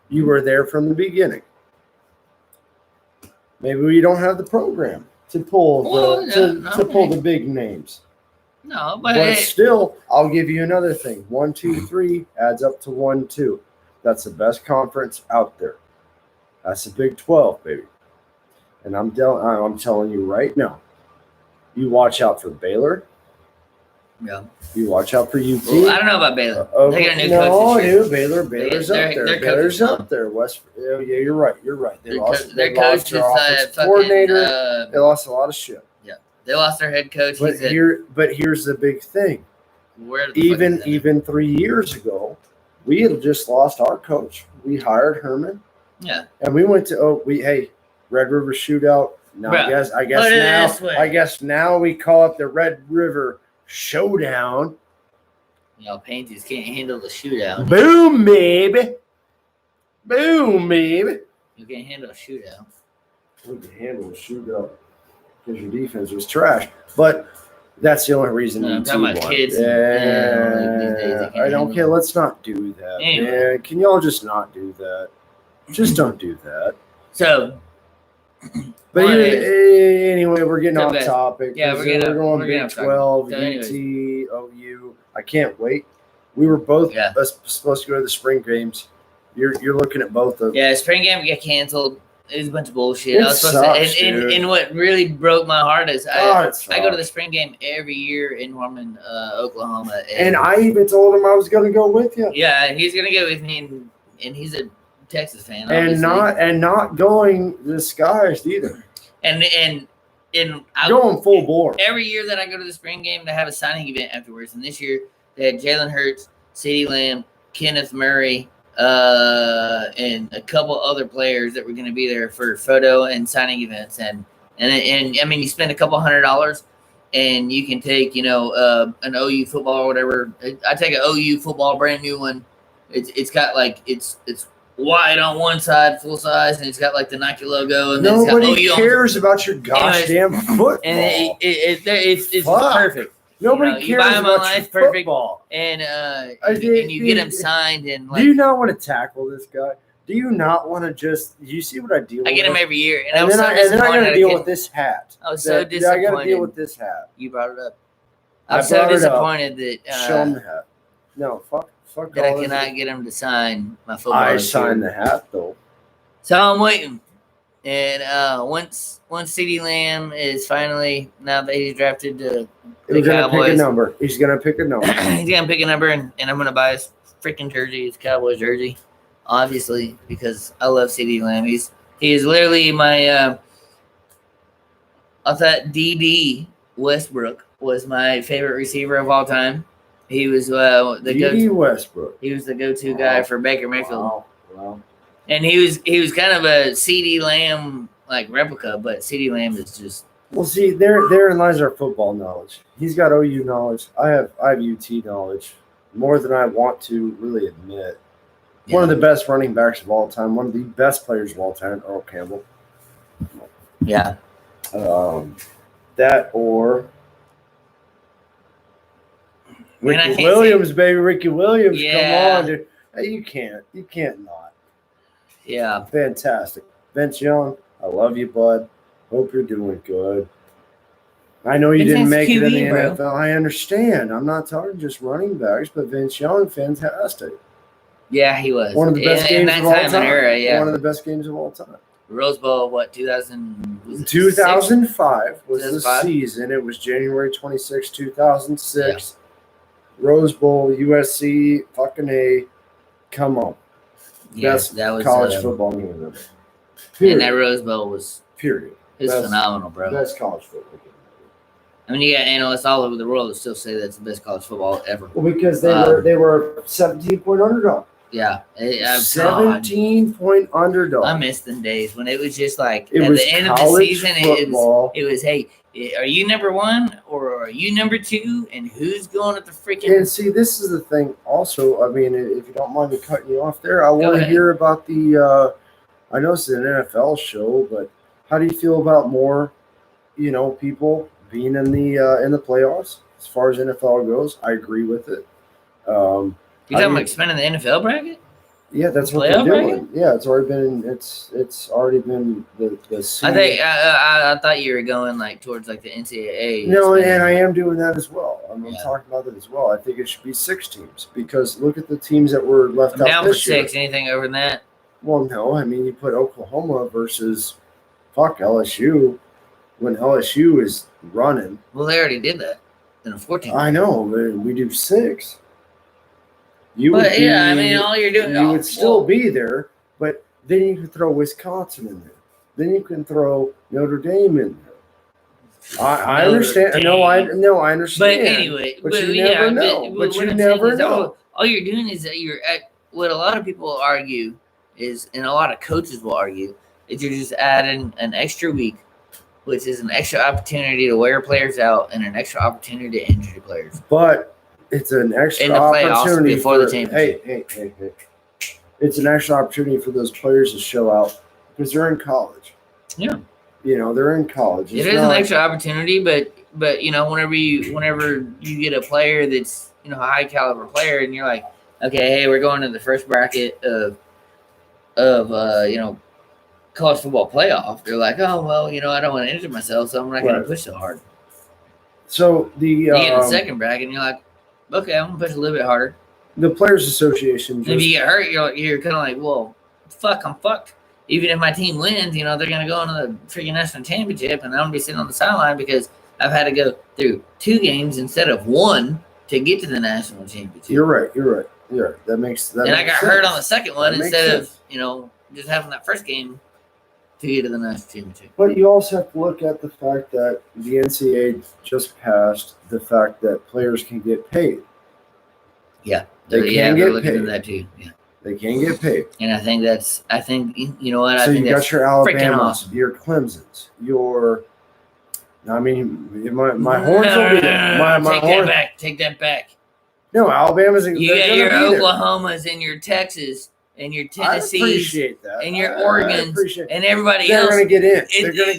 You were there from the beginning. Maybe we don't have the program to pull the big names. No, but still, I'll give you another thing. 1, 2, 3 adds up to 1, 2. That's the best conference out there. That's the Big 12, baby. And I'm telling you right now, you watch out for Baylor. Yeah. You watch out for UT. Well, I don't know about Baylor. They got a new coach this year. Baylor's up there. Baylor's up there. Yeah, you're right. They lost their offensive coordinator. They lost a lot of shit. Yeah, they lost their head coach. But here's the big thing. Even 3 years ago, we had just lost our coach. We hired Herman. Yeah. And we went to Red River Shootout. No, I guess now we call it the Red River Showdown. Painties can't handle the shootout. Boom, baby. You can't handle a shootout. We can handle a shootout because your defense was trash. But that's the only reason I'm talking about kids. I don't care. Let's not do that. Anyway. Man, can y'all just not do that? Just don't do that. So But Well, anyway, we're getting Come off back. topic. Yeah, we're going getting Big off topic. 12, So UT, anyways. OU. I can't wait. We were both supposed to go to the spring games. You're looking at both of them. Yeah, spring game got canceled. It was a bunch of bullshit. It I was supposed sucks, to, dude. and what really broke my heart is God, it I go to sucks. the spring game every year in Norman, Oklahoma. And I even told him I was going to go with you. Yeah, he's gonna go with me, and he's a Texas fan, And not going disguised either. And I going full bore. Every year that I go to the spring game, they have a signing event afterwards. And this year they had Jalen Hurts, CeeDee Lamb, Kenneth Murray, and a couple other players that were going to be there for photo and signing events. And I mean, you spend a couple $100 and you can take, an OU football or whatever. I take an OU football, brand new one. It's got like, it's white on one side, full size, and it's got like the Nike logo. And nobody cares about your goddamn football. And it's perfect. Nobody cares about your football. And you get them signed. And do you not want to tackle this guy? Do you not want to just? You see what I deal with? I get him every year, and then I got to deal with this hat. I was so disappointed. I got to deal with this hat. You brought it up. I'm so disappointed that show him the hat. No, fuck. That I cannot get him to sign my football. I signed the hat though. So I'm waiting, and once CeeDee Lamb is finally, now that he's drafted to the Cowboys, pick a number. He's gonna pick a number. He's gonna pick a number, and I'm gonna buy his freaking jersey, his Cowboys jersey, obviously, because I love CeeDee Lamb. He is literally my. I thought DD Westbrook was my favorite receiver of all time. He was the go-to Westbrook. He was the go-to guy for Baker Mayfield. Wow. And he was kind of a CeeDee Lamb like replica, but CeeDee Lamb is just. Well, see, therein lies our football knowledge. He's got OU knowledge. I have UT knowledge, more than I want to really admit. Yeah. One of the best running backs of all time. One of the best players of all time, Earl Campbell. Yeah. That or. Ricky Williams, baby. Ricky Williams. Yeah. Come on, dude. Hey, you can't not. Yeah. Fantastic. Vince Young, I love you, bud. Hope you're doing good. I know you didn't make it in the NFL. I understand. I'm not talking just running backs, but Vince Young, fantastic. Yeah, he was. One of the best games of all time. Era, yeah. One of the best games of all time. Rose Bowl, what, 2000? 2005 was the season. It was January 26, 2006. Yeah. Rose Bowl, USC, fucking A. Come on. Best that was college football game ever. And that Rose Bowl was phenomenal, bro. Best college football game ever. I mean, you got analysts all over the world that still say that's the best college football ever. Well, because they were 17-point underdog. Yeah, 17-point underdog. I miss them days when it was just like at the end of the season, it was hey, are you number one or are you number two? And who's going at the freaking? And see, this is the thing. Also, I mean, if you don't mind me cutting you off there, I want to hear about the. I know it's an NFL show, but how do you feel about more, people being in the playoffs as far as NFL goes? I agree with it. You talking about expanding the NFL bracket? Yeah, that's what they're doing. Bracket? Yeah, it's already been the season. I thought you were going like towards like the NCAA. No, and I am doing that as well. I'm talking about it as well. I think it should be 6 teams because look at the teams that were left out down this for 6. Anything over than that? Well, no. I mean, you put Oklahoma versus LSU when LSU is running. Well, they already did that in a 14. I know. We do 6. All you're doing, you would still be there, but then you can throw Wisconsin in there. Then you can throw Notre Dame in there. I understand. No, I understand. But anyway, you never know. But you never know. All you're doing is that you're at what a lot of people argue is, and a lot of coaches will argue, is you're just adding an extra week, which is an extra opportunity to wear players out and an extra opportunity to injure players. But it's an extra opportunity before the championship. Hey. It's an extra opportunity for those players to show out because they're in college. Yeah. They're in college. It is an extra opportunity, but whenever you get a player that's, a high caliber player and you're like, okay, hey, we're going to the first bracket of college football playoff, they're like, oh well, I don't want to injure myself, so I'm not going to push so hard. So you get in the second bracket, and you're like, okay, I'm going to push a little bit harder. The Players Association. If you get hurt, you're kind of like, well, fuck, I'm fucked. Even if my team wins, they're going to go into the freaking national championship, and I'm going to be sitting on the sideline because I've had to go through 2 games instead of 1 to get to the national championship. You're right. That makes sense. And I got hurt on the second one instead of just having that first game to get to the national championship. But you also have to look at the fact that the NCAA just passed the fact that players can get paid. Yeah, they can get paid. Into that too. Yeah, they can get paid. And I think you know what? So I think you got your Alabamas, awesome. Your Clemsons, your. I mean, my horns will be there. Take that back. No, Alabama's. You got your Oklahomas and your Texas and your Tennessee. I appreciate that. And your Oregons and everybody else. They're going to get in. They're going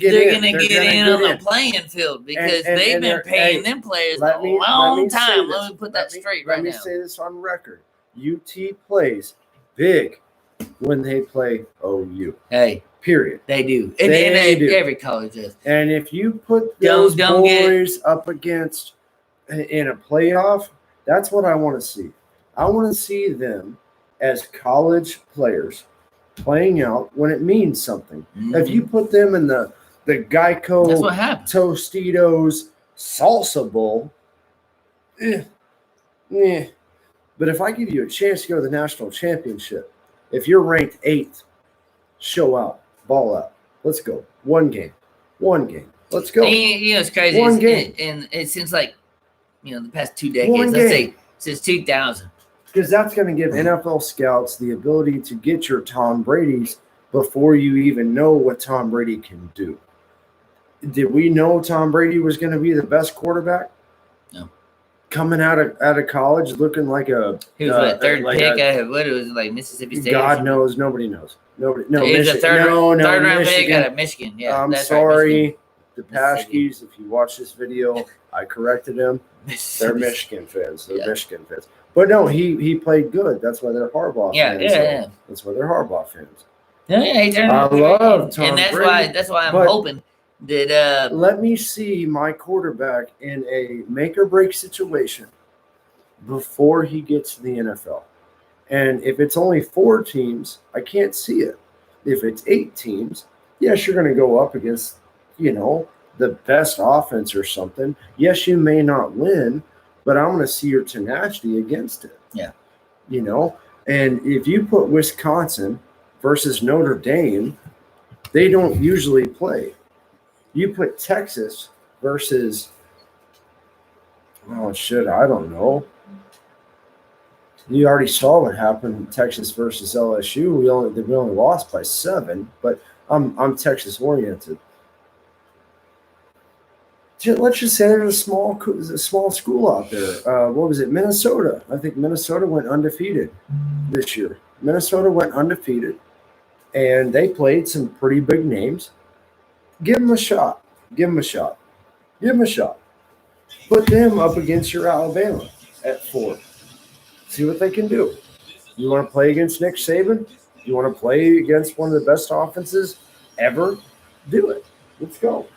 to get in on the playing field because they've been paying them players a long time. Let me put that straight right now. Let me say this on record. UT plays big when they play OU. Hey. Period. They do. And every college does. And if you put those boys up against in a playoff, that's what I want to see. I want to see them as college players playing out when it means something. Mm-hmm. If you put them in the Geico that's what happened. Tostitos Salsa Bowl, But if I give you a chance to go to the national championship, if you're ranked 8th, show out. Ball out. Let's go. One game. Let's go. It's crazy. One game. And it seems like, the past 2 decades, let's say since 2000. Because that's going to give NFL scouts the ability to get your Tom Brady's before you even know what Tom Brady can do. Did we know Tom Brady was going to be the best quarterback? No. Coming out of college looking like a he was third pick. What it was like Mississippi State. God knows. Nobody knows. Nobody. No, he was a third round pick out of Michigan. Yeah, I'm sorry, the Paschkes. If you watch this video, I corrected him. They're Michigan fans. But no, he played good. That's why they're Harbaugh fans. Yeah. That's why they're Harbaugh fans. Yeah, I love Tom and Brady. That's why I'm hoping that. Let me see my quarterback in a make or break situation before he gets to the NFL. And if it's only 4 teams, I can't see it. If it's 8 teams, yes, you're going to go up against, the best offense or something. Yes, you may not win, but I'm going to see your tenacity against it. Yeah. And if you put Wisconsin versus Notre Dame, they don't usually play. You put Texas versus, I don't know. You already saw what happened in Texas versus LSU. We only lost by 7, but I'm Texas oriented. Let's just say there's a small school out there. What was it? Minnesota. I think Minnesota went undefeated this year. Minnesota went undefeated, and they played some pretty big names. Give them a shot. Put them up against your Alabama at 4. See what they can do. You want to play against Nick Saban? You want to play against one of the best offenses ever? Do it. Let's go.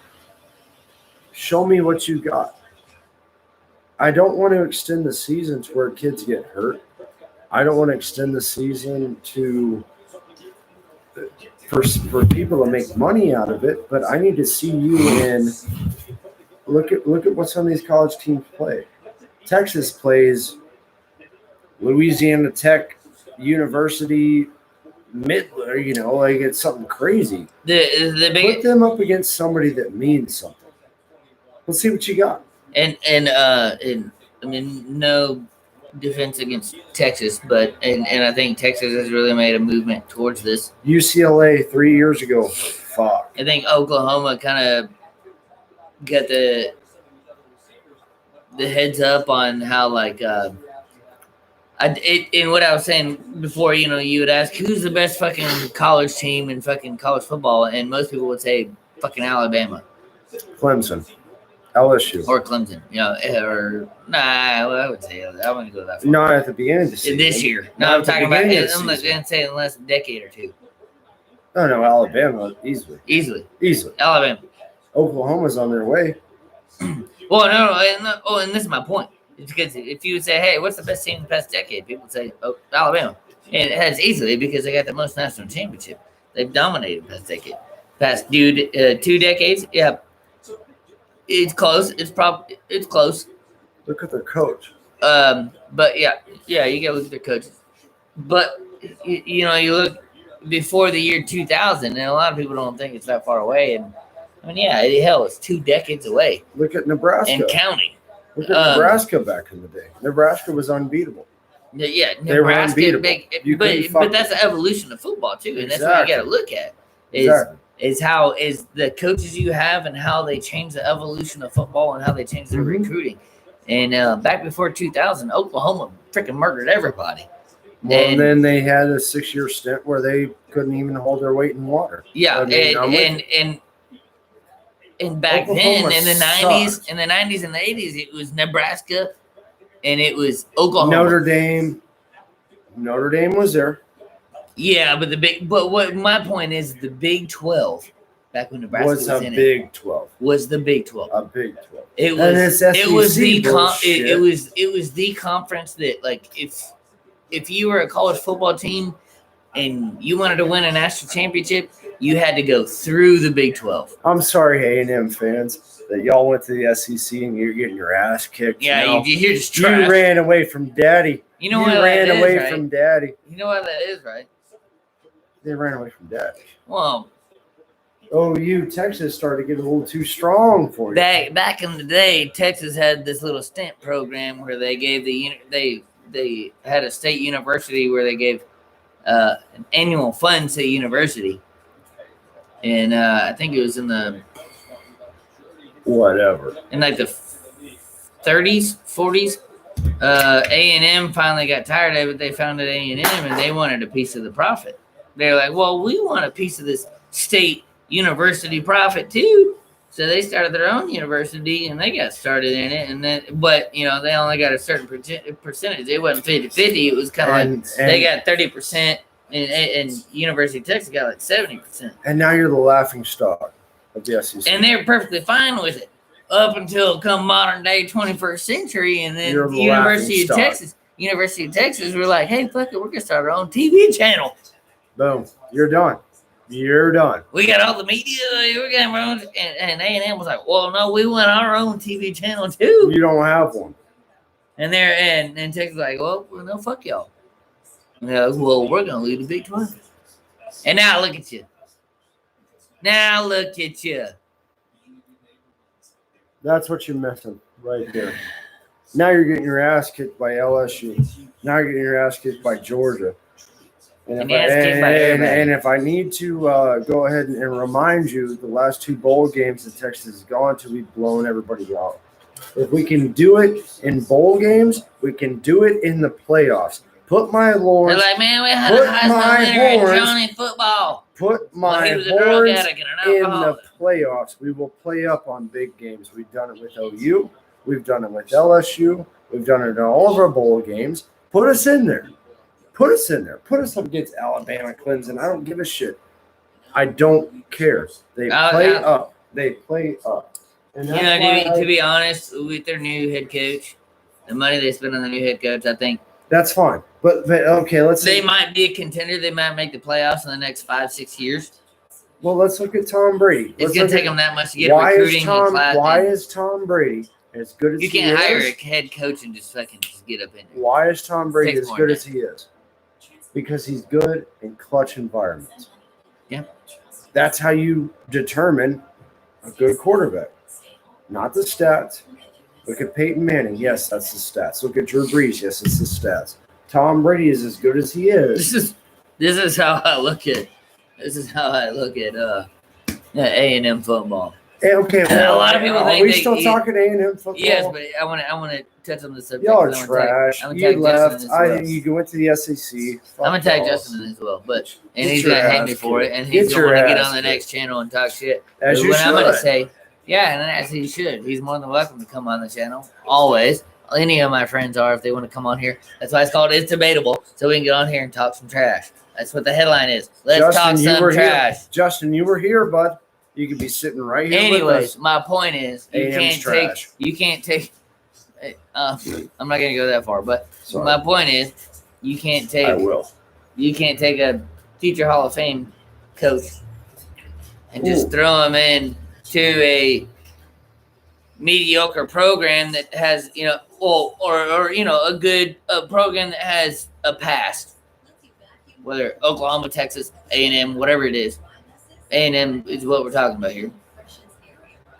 Show me what you got. I don't want to extend the season to where kids get hurt. I don't want to extend the season for people to make money out of it, but I need to see you in. Look at what some of these college teams play. Texas plays Louisiana Tech University, Midler, it's something crazy. Put them up against somebody that means something. Let's see what you got. And no defense against Texas, but I think Texas has really made a movement towards this. UCLA 3 years ago. Fuck. I think Oklahoma kind of got the heads up on how and what I was saying before, you would ask who's the best fucking college team in fucking college football, and most people would say fucking Alabama, Clemson, LSU, or Clemson. I would say I wouldn't go that far. Not at the beginning of the season. This year. No, I'm talking about. I'm saying in the last decade or two. Oh no, Alabama easily. Alabama. Oklahoma's on their way. Well, and this is my point. It's because if you say, "Hey, what's the best team in the past decade?" People would say, "Oh, Alabama," and it has easily because they got the most national championship. They've dominated the past decade, past 2 decades. Yeah, it's close. It's close. Look at their coach. But yeah, you gotta look at their coaches. But you look before the year 2000, and a lot of people don't think it's that far away. And I mean, yeah, hell, it's 2 decades away. Look at Nebraska and counting. Look at Nebraska back in the day. Nebraska was unbeatable. Yeah, they were unbeatable. But that's the evolution of football too, and that's what you got to look at. Is how is the coaches you have and how they change the evolution of football and how they change their recruiting. And back before 2000, Oklahoma freaking murdered everybody. Well, and then they had a 6-year stint where they couldn't even hold their weight in water. Yeah, and back Oklahoma then in the sucked. 90s and the 80s, it was Nebraska and it was Oklahoma. Notre Dame was there. Yeah, but what my point is, the Big 12 back when Nebraska was in Big 12. Was the Big 12. A Big 12. It was the conference that, like, if you were a college football team and you wanted to win a national championship, you had to go through the Big 12. I'm sorry, A&M fans, that y'all went to the SEC and you're getting your ass kicked. Yeah, you're just trash. You ran away from Daddy. You ran away from Daddy. You know why that is, right? They ran away from Daddy. Well, Texas started to get a little too strong for you. Back in the day, Texas had this little stint program where they gave they had a state university where they gave an annual fund to the university. And I think it was in the in like the 30s, 40s. A&M finally got tired of it. They founded A&M and they wanted a piece of the profit. They were like, well, we want a piece of this state university profit too. So they started their own university and they got started in it. But they only got a certain percentage. It wasn't 50-50. It was kind of like they got 30%. And University of Texas got like 70%. And now you're the laughing stock of the SEC. And they're perfectly fine with it up until come modern day 21st century. And then University of Texas were like, hey, fuck it, we're going to start our own TV channel. Boom. You're done. We got all the media. We got our own. And A&M was like, well, no, we want our own TV channel too. You don't have one. And Texas was like, well, no, fuck y'all. Yeah, well, we're gonna lead the Big 12. And now look at you. That's what you're missing right there. Now you're getting your ass kicked by LSU. Now you're getting your ass kicked by Georgia. And if I need to go ahead and remind you, the last 2 bowl games that Texas has gone to, we've blown everybody out. If we can do it in bowl games, we can do it in the playoffs. Put my horns. They're like, man, we had a high school winner in Johnny football. Put my horns in the playoffs. We will play up on big games. We've done it with OU. We've done it with LSU. We've done it in all of our bowl games. Put us in there. Put us up against Alabama, Clemson. I don't give a shit. I don't care. They play up. And to be honest, with their new head coach, the money they spend on the new head coach, I think that's fine. But okay, let's say they might be a contender. They might make the playoffs in the next 5-6 years. Well, let's look at Tom Brady. It's going to take them that much to get recruiting. Why is Tom Brady as good as he is? You can't hire a head coach and just get up in there. Why is Tom Brady as good as he is? Because he's good in clutch environments. Yeah. That's how you determine a good quarterback. Not the stats. Look at Peyton Manning. Yes, that's the stats. Look at Drew Brees. Yes, it's the stats. Tom Brady is as good as he is. This is how I look at A&M football. Okay, well, a lot of people think are we still talking A&M football? Yes, but I want to touch on the subject. Y'all are trash. You left. You went to the SEC. I'm gonna tag Justin in as well, and he's gonna hate me for it, and he's gonna want to get on the next channel and talk shit. As you should. I'm gonna say, yeah, and as he should. He's more than welcome to come on the channel. Always. Any of my friends are if they want to come on here. That's why it's called It's Debatable, so we can get on here and talk some trash. That's what the headline is. Let's talk some trash. Justin, you were here, bud. You could be sitting right here. Anyways, my point is you A&M's can't take. I'm not gonna go that far, but Sorry. my point is you can't take. I will. You can't take a future Hall of Fame coach and just throw him in to a mediocre program that has, or a program that has a past, whether Oklahoma, Texas, A&M, whatever it is. A&M is what we're talking about here.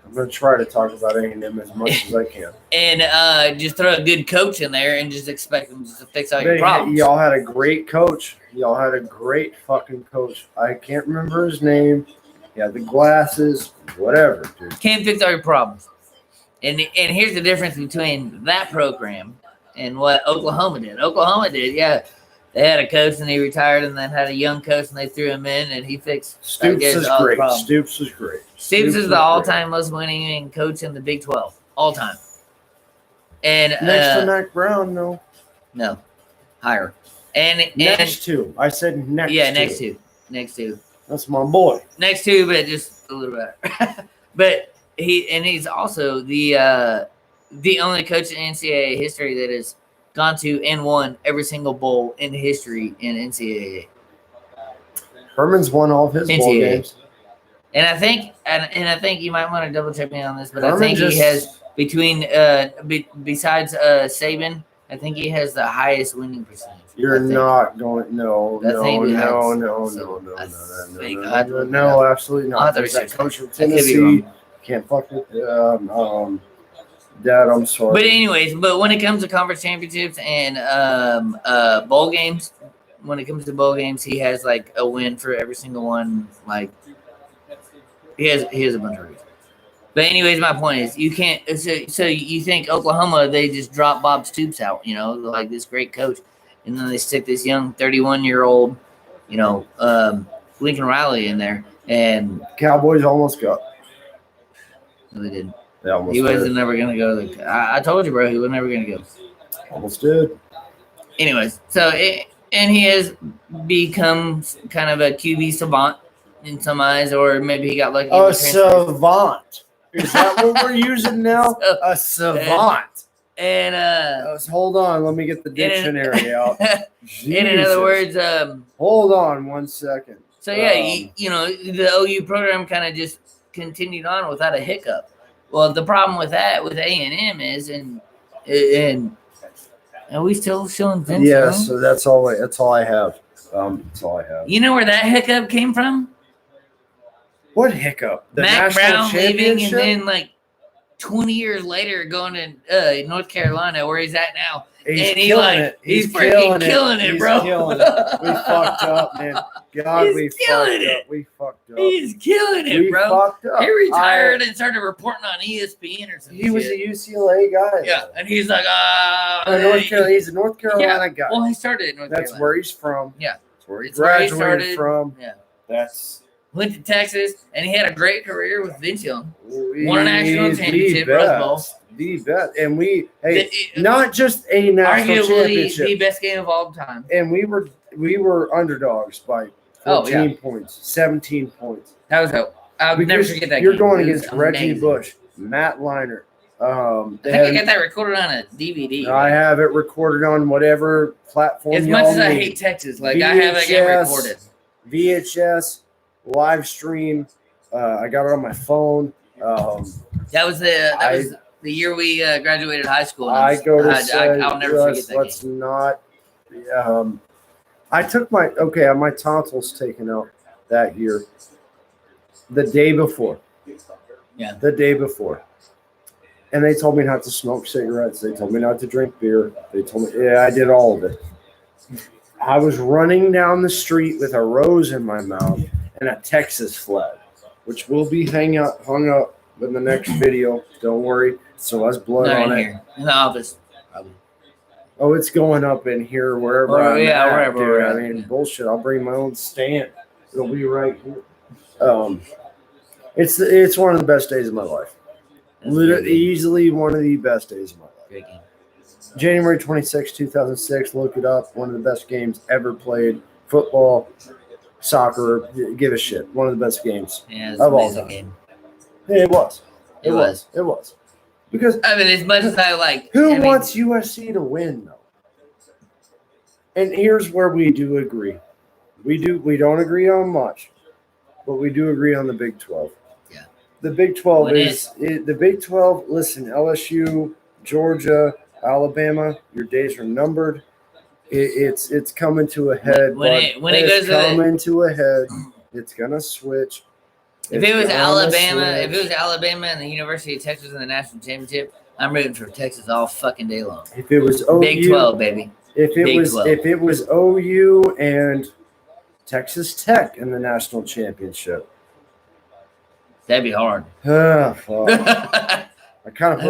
I'm going to try to talk about A&M as much as I can. And just throw a good coach in there and just expect them to fix all your problems. Y'all had a great coach. Y'all had a great fucking coach. I can't remember his name. He had the glasses, whatever, dude. Can't fix all your problems. And here's the difference between that program and what Oklahoma did. Oklahoma did, yeah. They had a coach and he retired, and then had a young coach and they threw him in and he fixed. Stoops is great. Stoops is great. Stoops is the all-time most winning coach in the Big 12, all time. And next to Mac Brown, no. No, higher. And next to. I said next. Yeah, to. next to. That's my boy. Next to, but just a little better. But he's also the only coach in NCAA history that has gone to and won every single bowl in history in NCAA. Herman's won all of his bowl games. And I think you might want to double check me on this, but I think he has between besides Saban, I think he has the highest winning percentage. You're not going. No, absolutely not. There's that coach from Tennessee. Can't fuck with Dad. I'm sorry. But anyways, when it comes to conference championships and bowl games, he has like a win for every single one. Like he has a bunch of reasons. But anyways, my point is you can't. So you think Oklahoma, they just drop Bob Stoops out, like this great coach, and then they stick this young 31-year-old, Lincoln Riley in there, and Cowboys almost got. No, they didn't. They almost he wasn't never gonna go. I told you, bro, he was never gonna go. Almost did. Anyways, and he has become kind of a QB savant in some eyes, or maybe he got lucky. A savant. Is that what we're using now? A savant. And hold on, let me get the dictionary out. In other words, hold on 1 second. So yeah, the OU program kind of just continued on without a hiccup. Well, the problem with that with A&M is, and are we still showing Vince? Yeah, so that's all I have. That's all I have. You know where that hiccup came from? What hiccup? The Mac national Brown leaving, and championship? then 20 years later going to North Carolina, where he's at now. He's freaking killing it, bro. Killing it. We fucked up, man. God, we fucked up. We fucked up. He's killing it, bro. Fucked up. He retired and started reporting on ESPN or something. He was a UCLA guy. Yeah, and he's like, he's a North Carolina guy. Well, he started in North Carolina. That's where he's from. Yeah. That's where he graduated from. Yeah. Went to Texas, and he had a great career with Vince Young. Won a national championship, Rose Bowl. The best. And not just a national championship. The best game of all time. And we were underdogs by 14 points, 17 points. That was I would never forget that You're game. going against Reggie Bush, Matt Leinart. I think I got that recorded on a DVD. I have it recorded on whatever platform. As much as I hate Texas, VHS, I have that game recorded. VHS, live stream. I got it on my phone. That was the year we graduated high school. I'll never forget that let's game. Not. I took my tonsils taken out that year. The day before. Yeah. The day before. And they told me not to smoke cigarettes. They told me not to drink beer. They told me, I did all of it. I was running down the street with a rose in my mouth and a Texas flag, which will be hung up in the next video. Don't worry. So has blood on it. Here. In the office. Probably. Oh, it's going up in here wherever I'm at, wherever. dude. Bullshit. I'll bring my own stand. It'll be right here. It's one of the best days of my life. Literally, easily one of the best days of my life. Great game. January 26, 2006. Look it up. One of the best games ever played. football, soccer, give a shit. One of the best games Yeah, it's of an all amazing time. game. Yeah, it was. It was. It was. Because I mean, as much as I like, who wants USC to win though? And here's where we do agree. We don't agree on much, but we do agree on the Big 12. Yeah. The Big 12 the Big 12. Listen, LSU, Georgia, Alabama, your days are numbered. It's coming to a head. When it goes to a head, it's gonna switch. If it was Alabama and the University of Texas in the national championship, I'm rooting for Texas all fucking day long. If it was Big 12, baby. If it was OU and Texas Tech in the national championship, that'd be hard. Oh, fuck. I kind of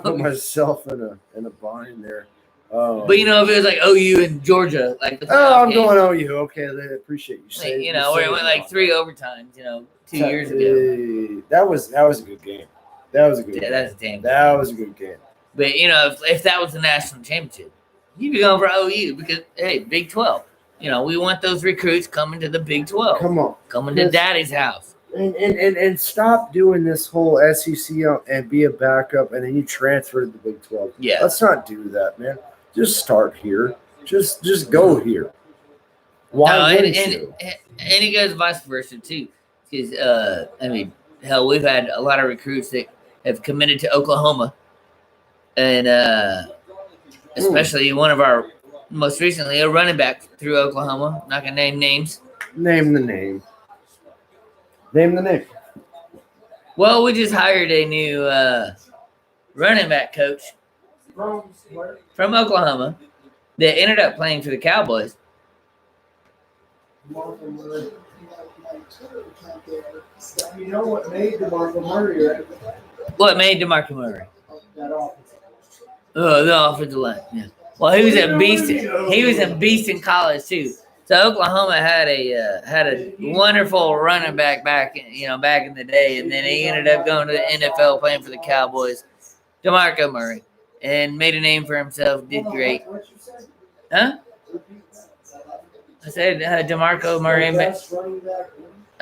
put myself in a bind there. But if it was like OU and Georgia, like I'm going OU. Okay, I appreciate you saying. Where it went like 3 overtimes. 2 years ago. That was a good game. That was a good game. That's a damn. That was a good game. But if that was the national championship, you'd be going for OU because hey, Big 12. We want those recruits coming to the Big 12. Come on, coming to Daddy's house. And stop doing this whole SEC and be a backup and then you transfer to the Big 12. Yeah, let's not do that, man. Just start here. Just go here. Why wouldn't you? And it goes vice versa too, because hell, we've had a lot of recruits that have committed to Oklahoma, and especially one of our most recently a running back through Oklahoma. I'm not gonna name names. Name the name. Name the name. Well, we just hired a new running back coach from Oklahoma that ended up playing for the Cowboys. You know what made DeMarco Murray, right? What made DeMarco Murray? Oh, the offensive line. Yeah. Well, he was a beast. He was a beast in college too. So Oklahoma had a wonderful running back back in the day, and then he ended up going to the NFL playing for the Cowboys. DeMarco Murray, and made a name for himself. Did great. Huh? I said DeMarco Murray.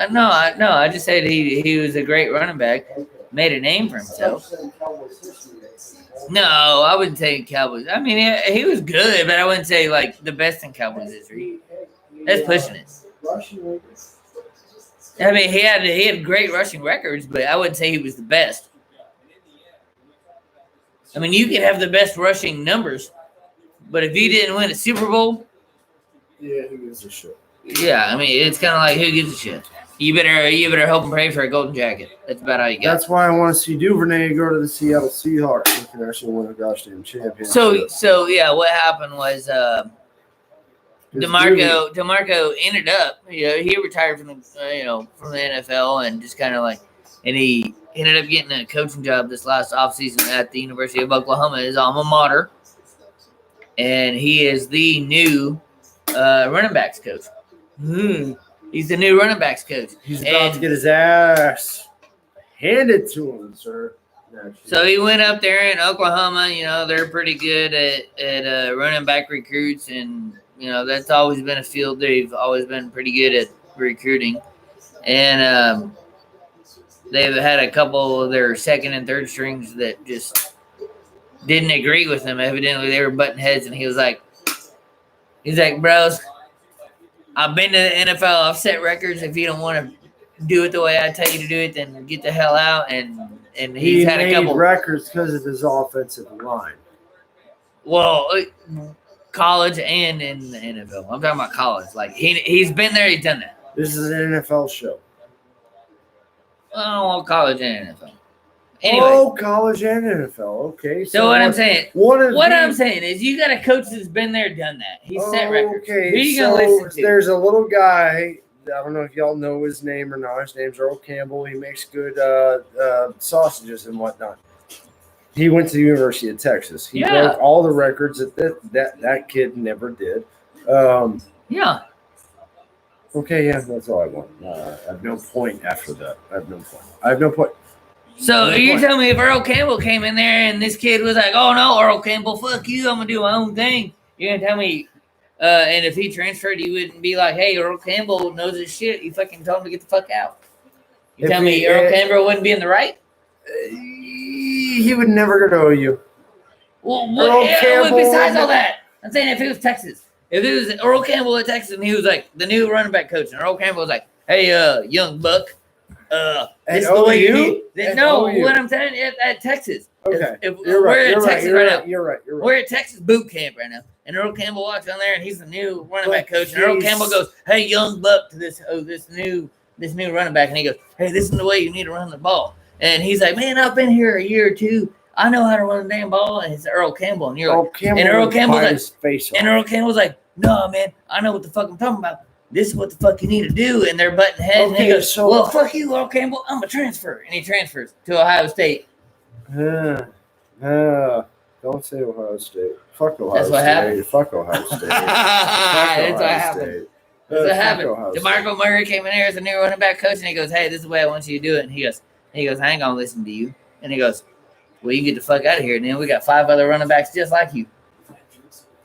No, I just said he was a great running back. Made a name for himself. No, I wouldn't say Cowboys. I mean, he was good, but I wouldn't say like the best in Cowboys history. That's pushing it. I mean, he had great rushing records, but I wouldn't say he was the best. I mean, you could have the best rushing numbers, but if you didn't win a Super Bowl, yeah, who gives a shit? Yeah, I mean, it's kind of like who gives a shit. You better hope and pray for a golden jacket. That's about all you got. That's why I want to see Duvernay go to the Seattle Seahawks. He can actually win a gosh damn championship. So yeah, what happened was DeMarco ended up, he retired from the NFL and just kind of like, and he ended up getting a coaching job this last offseason at the University of Oklahoma, his alma mater, and he is the new running backs coach. He's the new running backs coach. He's about to get his ass handed to him, sir. So he went up there in Oklahoma. They're pretty good at running back recruits, and that's always been a field they've always been pretty good at recruiting. And they've had a couple of their second and third strings that just didn't agree with him. Evidently, they were butting heads, and he's like, bros, I've been to the NFL. I've set records. If you don't want to do it the way I tell you to do it, then get the hell out. And he's had a couple records because of his offensive line. Well, college and in the NFL. I'm talking about college. Like he's been there. He's done that. This is an NFL show. Oh, college and NFL. Anyway. Oh, college and NFL. Okay. So what I'm saying, I'm saying is, you got a coach that's been there, done that. He's set records. Okay. Who are you gonna listen to? There's a little guy. I don't know if y'all know his name or not. His name's Earl Campbell. He makes good sausages and whatnot. He went to the University of Texas. He broke all the records that kid never did. Yeah. Okay. Yeah, that's all I want. I have no point after that. I have no point. So you're telling me if Earl Campbell came in there and this kid was like, "Oh no, Earl Campbell, fuck you, I'm gonna do my own thing," you're gonna tell me And if he transferred, you wouldn't be like, hey, Earl Campbell knows his shit. You fucking told him to get the fuck out. You tell me Earl Campbell wouldn't be in the right? He would never go to OU. Well, besides all that, I'm saying if it was Texas, if it was Earl Campbell at Texas and he was like the new running back coach, and Earl Campbell was like, hey, young buck, this is the way you need. No, what I'm saying at Texas. Okay. We're at Texas right now. You're right. We're at Texas boot camp right now. And Earl Campbell walks down there and he's the new running back coach. And Earl Campbell goes, hey, young buck, to this new running back. And he goes, hey, this is the way you need to run the ball. And he's like, man, I've been here a year or two. I know how to run the damn ball. And it's Earl Campbell. And Earl Campbell's like, no, man, I know what the fuck I'm talking about. This is what the fuck you need to do. And they're butting heads. And he goes, well, fuck you, Earl Campbell. I'm a transfer. And he transfers to Ohio State. Don't say Ohio State. Fuck Ohio State. That's what happened. Fuck Ohio State. That's what happened. That's what happened. DeMarco Murray came in here as a new running back coach, and he goes, hey, this is the way I want you to do it. And he goes, I ain't going to listen to you. And he goes, well, you get the fuck out of here. And then we got 5 other running backs just like you.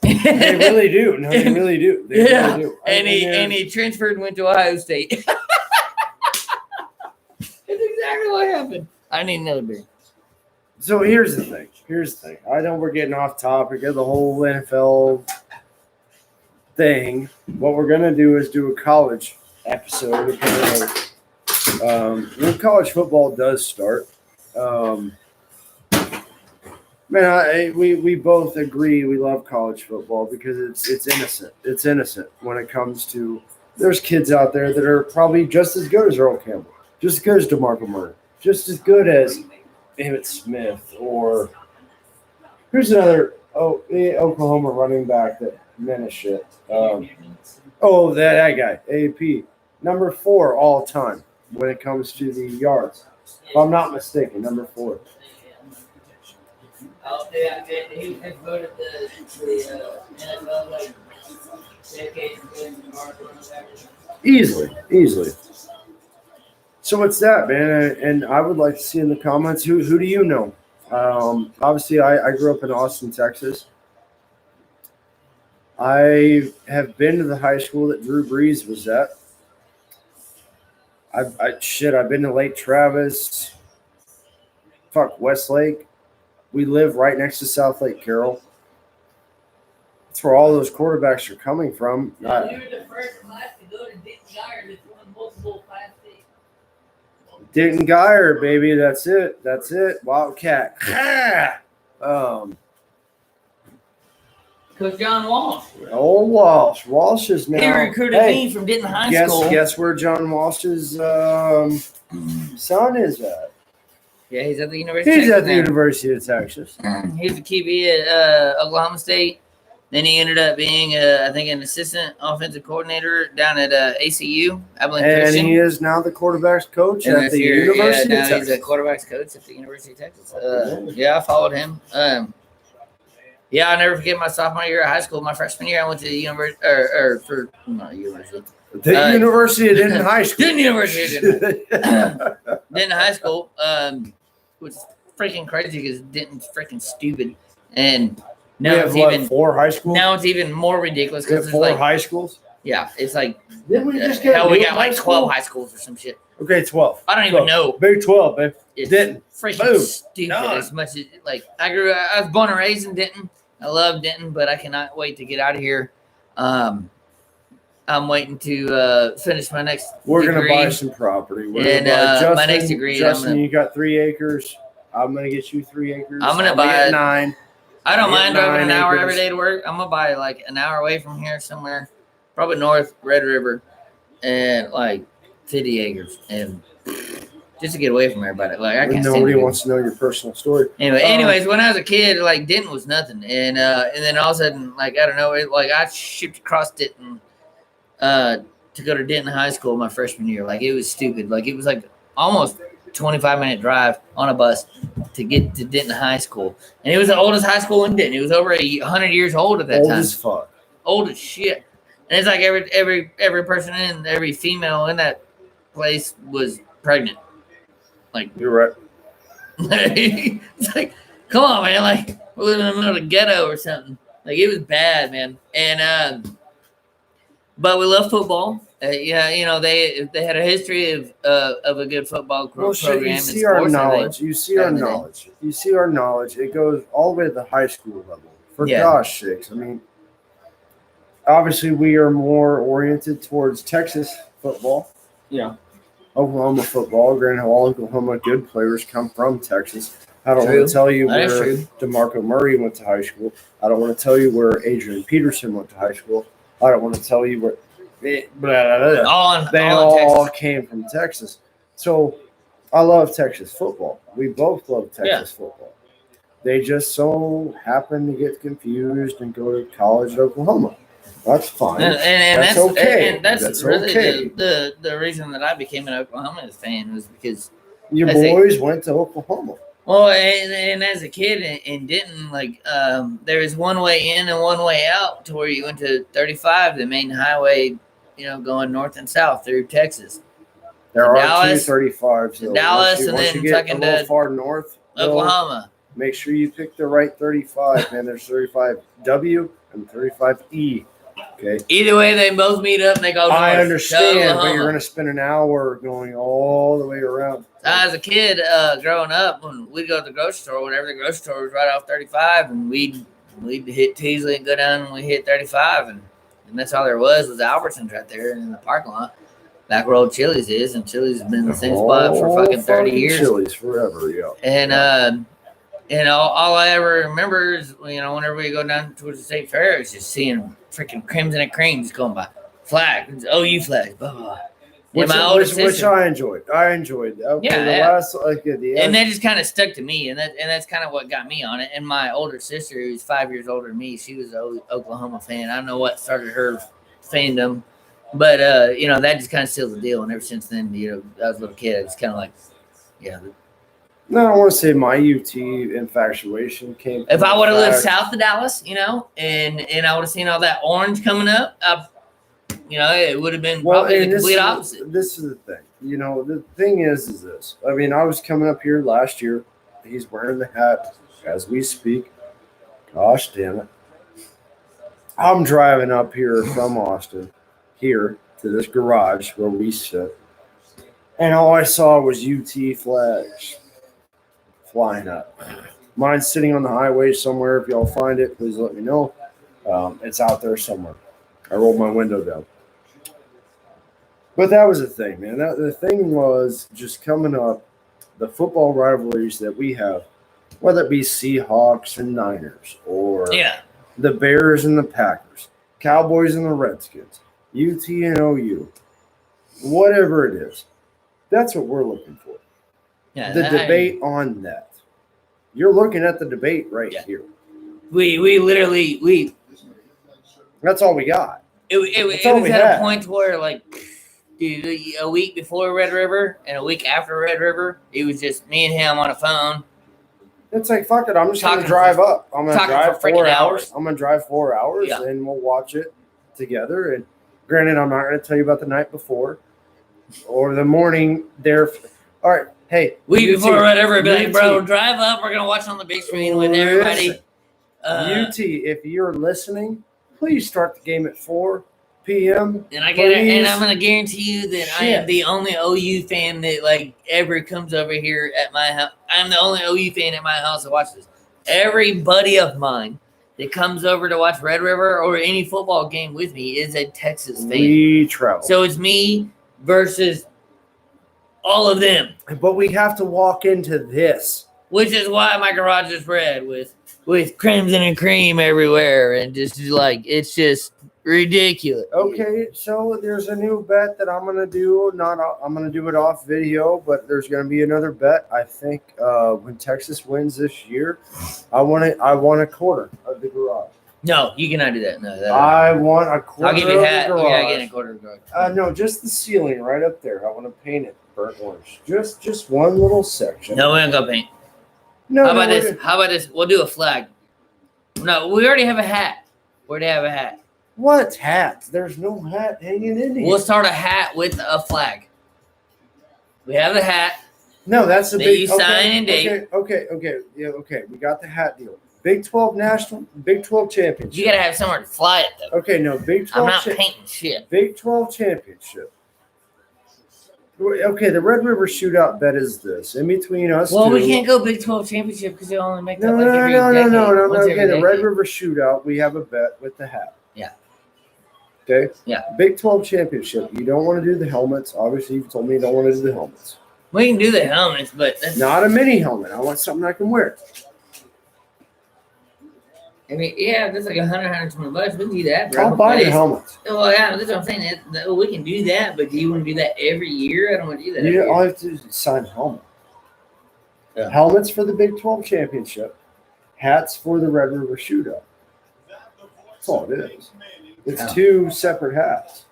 They really do. No, they really do. They really do. And he transferred and went to Ohio State. That's exactly what happened. I need another beer. So here's the thing. I know we're getting off topic of the whole NFL thing. What we're going to do is do a college episode. When college football does start, we both agree we love college football because it's innocent. It's innocent when it comes to there's kids out there that are probably just as good as Earl Campbell, just as good as DeMarco Murray, just as good as Emmitt Smith, or here's another Oklahoma running back that meant shit. That guy, AP, number 4 all time when it comes to the yards. If I'm not mistaken, number 4. He voted the NFL like Easily. So what's that, man? And I would like to see in the comments who do you know? Obviously, I grew up in Austin, Texas. I have been to the high school that Drew Brees was at. I've been to Lake Travis. Westlake. We live right next to South Lake Carroll. That's where all those quarterbacks are coming from. We were the first class to go to Denton Guyer that's won multiple Class C. Denton Guyer, baby. That's it. Wildcat. Coach John Walsh. Old Walsh. Walsh is now. He recruited me from Denton High School. Guess where John Walsh's son is at? Yeah, he's at the University of Texas. He was a QB at Oklahoma State. Then he ended up being, I think, an assistant offensive coordinator down at ACU, Abilene Christian. And he is now the quarterback's coach at the University of Texas. He's a quarterback's coach at the University of Texas. I followed him. I'll never forget my sophomore year of high school. My freshman year, I went to the university, University of Denton High School. Denton University of Denton High School, which is freaking crazy because Denton's freaking stupid. And now we have 4 high schools? Now it's even more ridiculous because it's 4 high schools? Yeah, it's like didn't we just get we got like 12 high schools or some shit. Okay, 12. I don't even know. Big 12, babe. It's Denton. Freaking stupid as much as I was born and raised in Denton. I love Denton, but I cannot wait to get out of here. I'm waiting to finish my next We're degree. Going to buy some property. My next degree. Justin, you got 3 acres. I'm going to get you 3 acres. I'm going to buy 9. I don't mind driving an hour every day to work. I'm going to buy like an hour away from here somewhere, probably north Red River, and like 50 acres. And just to get away from everybody. Like I can't. Nobody wants to know your personal story. Anyways, when I was a kid, like Denton was nothing, and then all of a sudden, like I don't know, I shipped across Denton to go to Denton High School my freshman year. Like it was stupid. Like it was like almost 25-minute drive on a bus to get to Denton High School, and it was the oldest high school in Denton. It was over 100 years old at that time. Old as fuck. Old as shit. And it's like every person every female in that place was pregnant. Like you're right. It's like, come on, man! Like we're living in the middle of the ghetto or something. Like it was bad, man. And but we love football. Yeah, they had a history of a good football program. You and see our sports, knowledge. You see our knowledge. You see our knowledge. It goes all the way to the high school level. For gosh sakes, I mean, obviously we are more oriented towards Texas football. Yeah. Oklahoma football. Granted, all Oklahoma good players come from Texas. I don't want to tell you where DeMarco Murray went to high school. I don't want to tell you where Adrian Peterson went to high school. I don't want to tell you where they all came from Texas. So I love Texas football. We both love Texas football. They just so happen to get confused and go to college at Oklahoma. That's fine. And that's okay. And that's really okay. The reason that I became an Oklahoma fan was because your boys went to Oklahoma. Well, and as a kid, and didn't there was one way in and one way out to where you went to 35, the main highway, going north and south through Texas. There are Dallas, 2 35s. Dallas, and then fucking a little far north, Oklahoma. Make sure you pick the right 35, man. There's 35W and 35E. Okay. Either way, they both meet up and they go north. I understand, but you're going to spend an hour going all the way around. As a kid, growing up, when we'd go to the grocery store, whenever the grocery store was right off 35, and we'd hit Teasley and go down and we hit 35, and that's all there was Albertsons right there in the parking lot. Back where old Chili's is, and Chili's has been in the same spot for fucking 30 years. Chili's forever, yeah. And all I ever remember is, whenever we go down towards the state fair, it's just seeing freaking Crimson and Cream just going by. Flag, OU flag, blah, blah, blah. Which I enjoyed. And that just kind of stuck to me, and that's kind of what got me on it. And my older sister, who's 5 years older than me, she was an Oklahoma fan. I don't know what started her fandom, but that just kind of sealed the deal. And ever since then, I was a little kid. It's kind of like, No, I want to say my UT infatuation came. If I would have lived south of Dallas, and I would have seen all that orange coming up, it would have been probably the complete opposite. This is the thing. The thing is this. I mean, I was coming up here last year. He's wearing the hat as we speak. Gosh damn it. I'm driving up here from Austin here to this garage where we sit. And all I saw was UT flags flying up. Mine's sitting on the highway somewhere. If y'all find it, please let me know. It's out there somewhere. I rolled my window down. But that was the thing, man. The thing was just coming up, the football rivalries that we have, whether it be Seahawks and Niners or the Bears and the Packers, Cowboys and the Redskins, UT and OU, whatever it is, that's what we're looking for. Yeah, the debate on that. You're looking at the debate right here. We literally that's all we got. It was at a point where, dude, a week before Red River and a week after Red River, it was just me and him on a phone. It's like, fuck it, I'm just going to drive up. I'm going to drive 4 hours. I'm going to drive 4 hours, and we'll watch it together. And granted, I'm not going to tell you about the night before or the morning there. All right, hey. Week before Red River, be like, bro, drive up. We're going to watch on the big screen with everybody. UT, if you're listening, please start the game at 4 p.m. And I'm going to guarantee you that I am the only OU fan that ever comes over here at my house. I'm the only OU fan at my house that watches this. Every buddy of mine that comes over to watch Red River or any football game with me is a Texas fan. We travel. So it's me versus all of them. But we have to walk into this. Which is why my garage is red with Crimson and Cream everywhere, and it's just ridiculous. Okay, so there's a new bet that I'm gonna do. I'm gonna do it off video, but there's gonna be another bet. I think when Texas wins this year, I want a quarter of the garage. No, you cannot do that. No, I want a quarter. I'll give you half. Yeah, I get a quarter of the garage. No, just the ceiling right up there. I want to paint it burnt orange. Just one little section. No, we ain't gonna paint. No. How about this? We'll do a flag. No, we already have a hat. We already have a hat. What hat? There's no hat hanging in here. We'll start a hat with a flag. We have the hat. No, that's the big. You sign and date. Okay. Yeah, okay. We got the hat deal. Big 12 championship. You gotta have somewhere to fly it though. Okay, no, Big 12. I'm not painting shit. Big 12 championship. Okay, the Red River Shootout bet is this. In between us Well, two. we can't go Big 12 championship because they only make that No. once every Okay, the Red decade. River Shootout, we have a bet with the hat. Yeah. Okay? Yeah. Big 12 championship. You don't want to do the helmets. Obviously, you've told me you don't want to do the helmets. We can do the helmets, but that's Not a mini helmet. I want something I can wear. I mean, yeah, that's like $100-$120. We can do that, bro. I'll buy the helmets. Well, yeah, that's what I'm saying. We can do that, but do you want to do that every year? I don't want to do that. You all have to do is sign a helmet. Yeah. Helmets for the Big 12 championship. Hats for the Red River Shootout. That's all it is. It's two separate hats.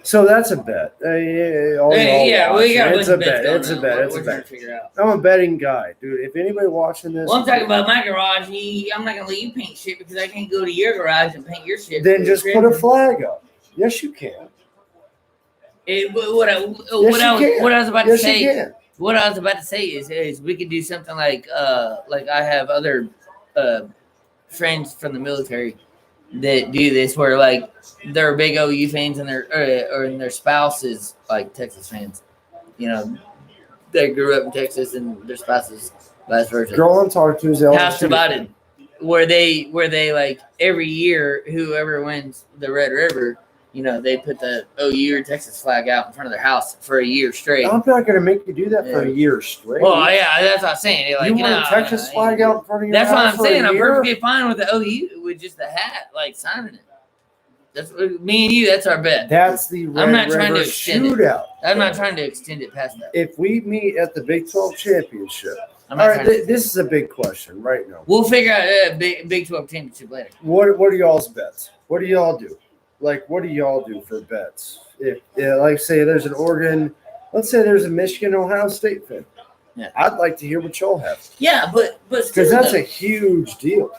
So that's a bet. We got it's a bet. It's a bet. It's a bet. I'm a betting guy, dude. If anybody watching this, Well, I'm talking about my garage. I'm not gonna let you paint shit because I can't go to your garage and paint your shit. then just put a flag up. Yes, you can. What I was about to say. You can. What I was about to say is we could do something like I have other friends from the military that do this where like they're big OU fans and their spouse is like Texas fans. You know, they grew up in Texas and their spouses vice versa. Girl I'm talking to is LSU. House divided, where they like every year whoever wins the Red River, you know, they put the OU or Texas flag out in front of their house for a year straight. I'm not going to make you do that for a year straight. Well, yeah, that's what I'm saying. Like, you want a Texas flag out in front of your That's what house I'm for a saying. I'm year? perfectly fine with the OU with just the hat, like signing it. That's what, me and you. That's our bet. That's the Red I'm not River trying to extend it. Shootout. I'm not trying to extend it past that. If we meet at the Big 12 championship, I'm all not right, trying to, this is a big question right now. we'll figure out Big 12 championship later. What are y'all's bets? What do y'all do? Like, what do y'all do for bets? If, like, say there's an Oregon, let's say there's a Michigan Ohio State fan. Yeah. I'd like to hear what y'all have. Yeah, but Because still, that's a huge deal.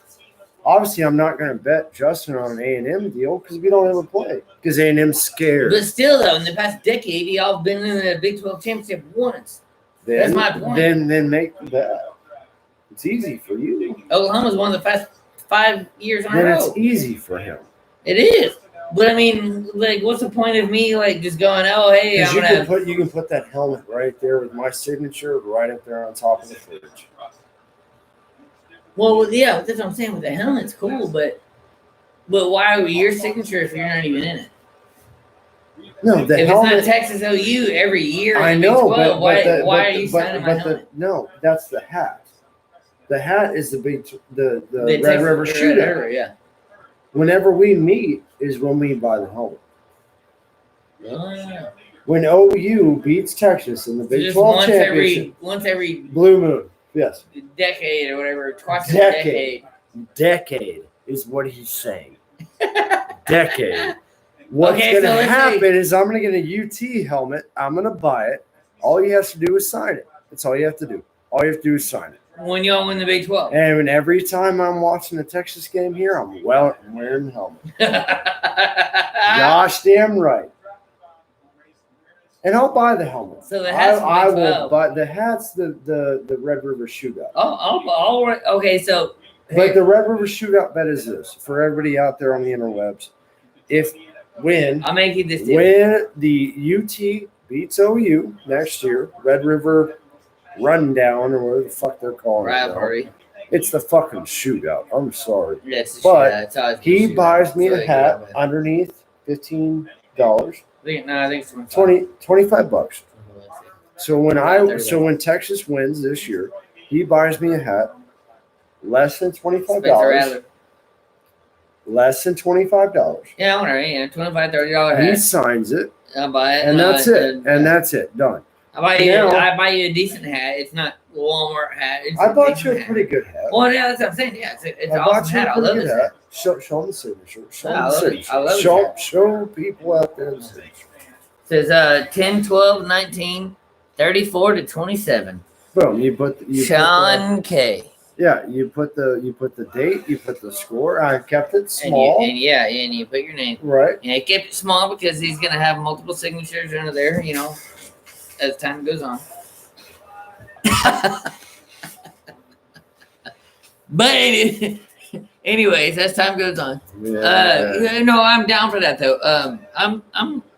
Obviously, I'm not going to bet Justin on an A&M deal because we don't ever play. Because A&M's scared. But still, though, in the past decade, y'all have been in the Big 12 championship once. That's my point. Then make the bet. It's easy for you. Oklahoma's won the past 5 years in a Then row. it's easy for him. It is. But I mean, like, what's the point of me like just going, oh, hey, I'm gonna You can put that helmet right there with my signature right up there on top of the fridge. Well, yeah, that's what I'm saying. With the helmet's cool, but why are your signature if you're not even in it? No, the if helmet. it's not Texas OU every year, I know, but why are you but signing my helmet? No, that's the hat. The hat is the Red Texas River Shootout. River, yeah. Whenever we meet is when we buy the helmet. Oh, yeah. When OU beats Texas in the Big Just 12 championship, once every Blue Moon, yes, decade or whatever, twice a decade. Decade is what he's saying. Decade. What's Okay, going so to let's happen say- is I'm going to get a UT helmet. I'm going to buy it. All you have to do is sign it. That's all you have to do. All you have to do is sign it. When y'all win the Big 12. And every time I'm watching a Texas game here, I'm wearing the helmet. Gosh damn right. And I'll buy the helmet. So the hat's I Big will 12. buy the hat's the Red River Shootout. Okay, so But the Red River Shootout bet is this for everybody out there on the interwebs. I'll make you this deal. When the UT beats OU next year, Red River Rundown or whatever the fuck they're calling Rivalry. it. It's the fucking shootout. I'm sorry. Yes, But he buys me So a they hat grab it. underneath $15, I think it's 25 bucks. So $30. when Texas wins this year, he buys me a hat less than $25. Spencer Rattler. Less than $25. Yeah, all right. Yeah, $25-$30 He hat. signs it, I'll buy it. and that's it. And that's it. Done. I buy you a decent hat. It's not a Walmart hat. It's I bought decent you a hat. pretty good hat. Well, yeah, that's what I'm saying. Yeah, it's I an bought awesome you hat. a I pretty love good this hat. hat. Show them the signature. Show Yeah, them I the love it. signature. I love it. Show people out there the signature. It says 10, 12, 19, 34 to 27. Boom. You put Sean K. Yeah, you put the date, you put the score. I kept it And small. you put your name. Right. Yeah, keep it small because he's gonna have multiple signatures under there, you know, as time goes on. But anyways, as time goes on, Yeah. no, I'm down for that though.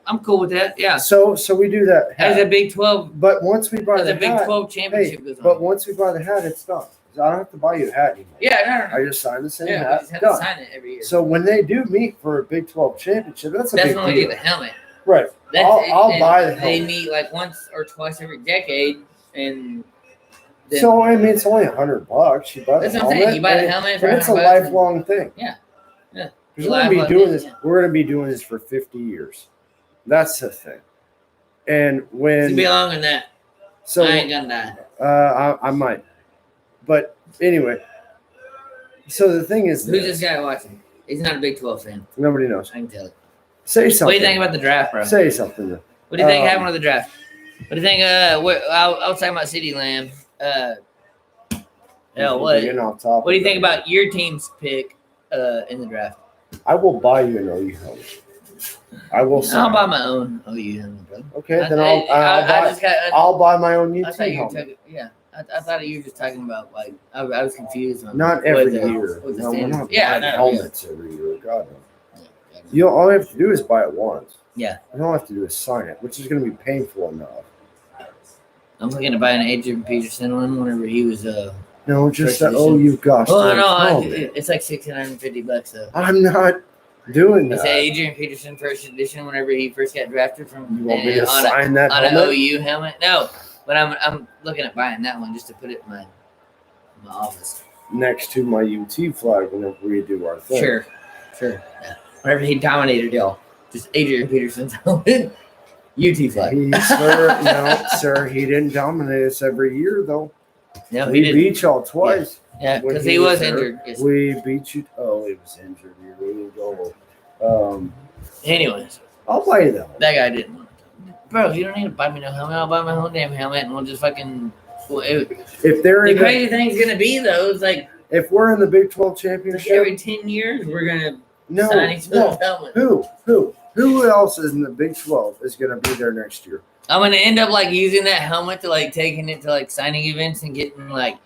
I'm cool with that. Yeah. So we do that. As a Big 12, But once we buy as the a Big hat, 12 championship goes on. but once we buy the hat, it's done. I don't have to buy you a hat anymore. Yeah, no. I just sign the same Yeah, we hat. just have to Done. sign it every year. So when they do meet for a Big 12 championship, that's a That's big when we deal. get the helmet. Right. I'll buy the helmet. They meet like once or twice every decade, and then, so I mean, it's only $100. You buy the that's what I'm helmet. saying. You buy the helmet for and it's a $100 lifelong thing. Yeah. Because we're gonna be doing this. We're gonna be doing this for 50 years. That's the thing. And It's when gonna be longer than that. so I ain't gonna die. I might, but anyway. So the thing is, Who's this guy watching? He's not a Big 12 fan. Nobody knows. I can tell it. Say something. What do you think about the draft, bro? Say something. What do you think happened with the draft? What do you think? I was talking about CeeDee Lamb. What do you think about your team's pick in the draft? I will buy you an OU helmet. I will. I'll buy my own OU helmet, bro. Okay, then I'll buy my own UT helmet. I thought you were just talking about like I was confused. Not every year. No, we're not buying helmets every year. God no. All you have to do is buy it once. Yeah. You all have to do is sign it, which is going to be painful enough. I'm looking to buy an Adrian Peterson one whenever he was No, just the OU gosh. Oh no, it's like $650 though. I'm not doing that. It's Adrian Peterson first edition whenever he first got drafted from. You want me to sign that on helmet? an OU helmet? No, but I'm looking at buying that one just to put it in my office next to my UT flag whenever we do our thing. Sure. Yeah. Whenever he dominated y'all, just Adrian Peterson's helmet, UT flag. Sir, he didn't dominate us every year though. No, we beat y'all twice. Yeah, because he was injured. Yes. We beat you. Oh, he was injured. We didn't go. Anyways, I'll buy you that. That guy didn't. Bro, you don't need to buy me no helmet. I'll buy my own damn helmet, and we'll just fucking. If they're the crazy thing's gonna be though, is like if we're in the Big 12 championship every 10 years, we're gonna sign each other's helmet. Who else is in the Big 12 is gonna be there next year? I'm gonna end up like using that helmet to like taking it to like signing events and getting like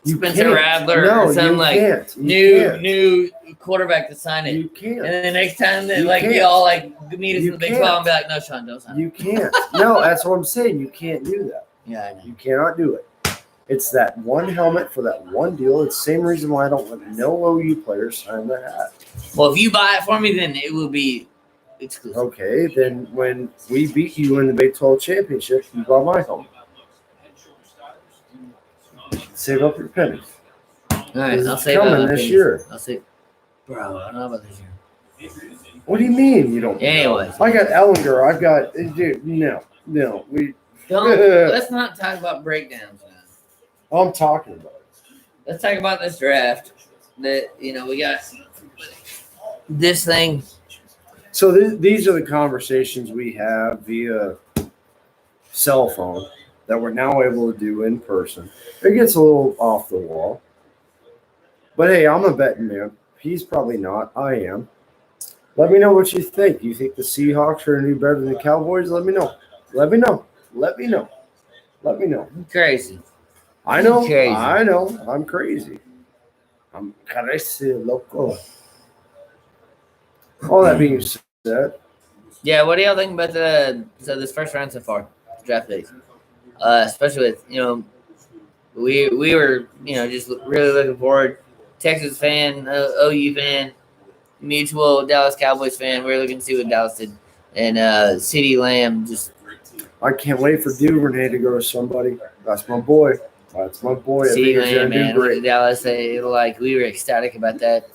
Spencer Rattler or some like new quarterback to sign it. You can't. And then the next time that like we all like meet us in the Big 12 and be like, no, Sean, don't sign it. You can't. No, that's what I'm saying. You can't do that. Yeah, I know. You cannot do it. It's that one helmet for that one deal. It's the same reason why I don't let no OU players sign the hat. Well, if you buy it for me, then it will be exclusive. Okay, then when we beat you in the Big 12 championship, you buy my helmet. Save up your pennies. All right, I'll save coming this year. I'll save. Bro, I don't know about this year. What do you mean you don't? Anyways, I got Ellinger. I've got dude. No, we. Let's not talk about breakdowns now. I'm talking about it. Let's talk about this draft. That we got this thing. So these are the conversations we have via cell phone that we're now able to do in person. It gets a little off the wall. But hey, I'm a betting man. He's probably not. I am. Let me know what you think. You think the Seahawks are going to do better than the Cowboys? Let me know. I'm crazy. I know. Crazy. I know. I'm crazy. I'm crazy, loco. All that being said. Yeah, what do y'all think about this first round so far, draft days? Especially with we were just really looking forward. Texas fan, OU fan, mutual Dallas Cowboys fan. We were looking to see what Dallas did, and CeeDee Lamb just. I can't wait for Duvernay to go to somebody. That's my boy. CeeDee Lamb, man. Look at Dallas. We were ecstatic about that.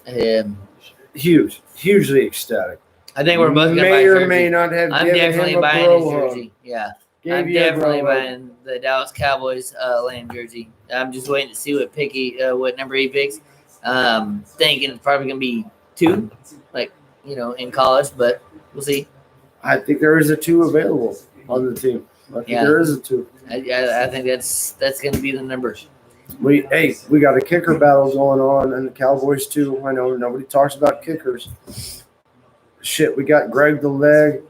Hugely ecstatic. I think we're both going to buy a jersey. May not have. I'm definitely buying his jersey. Yeah. I'm definitely buying the Dallas Cowboys Lamb jersey. I'm just waiting to see what number he picks. Thinking it's probably going to be 2, in college, but we'll see. I think there is a 2 available on the team. There is a 2. I think that's going to be the number. We got a kicker battle going on, and the Cowboys too. I know nobody talks about kickers. Shit, we got Greg the Leg.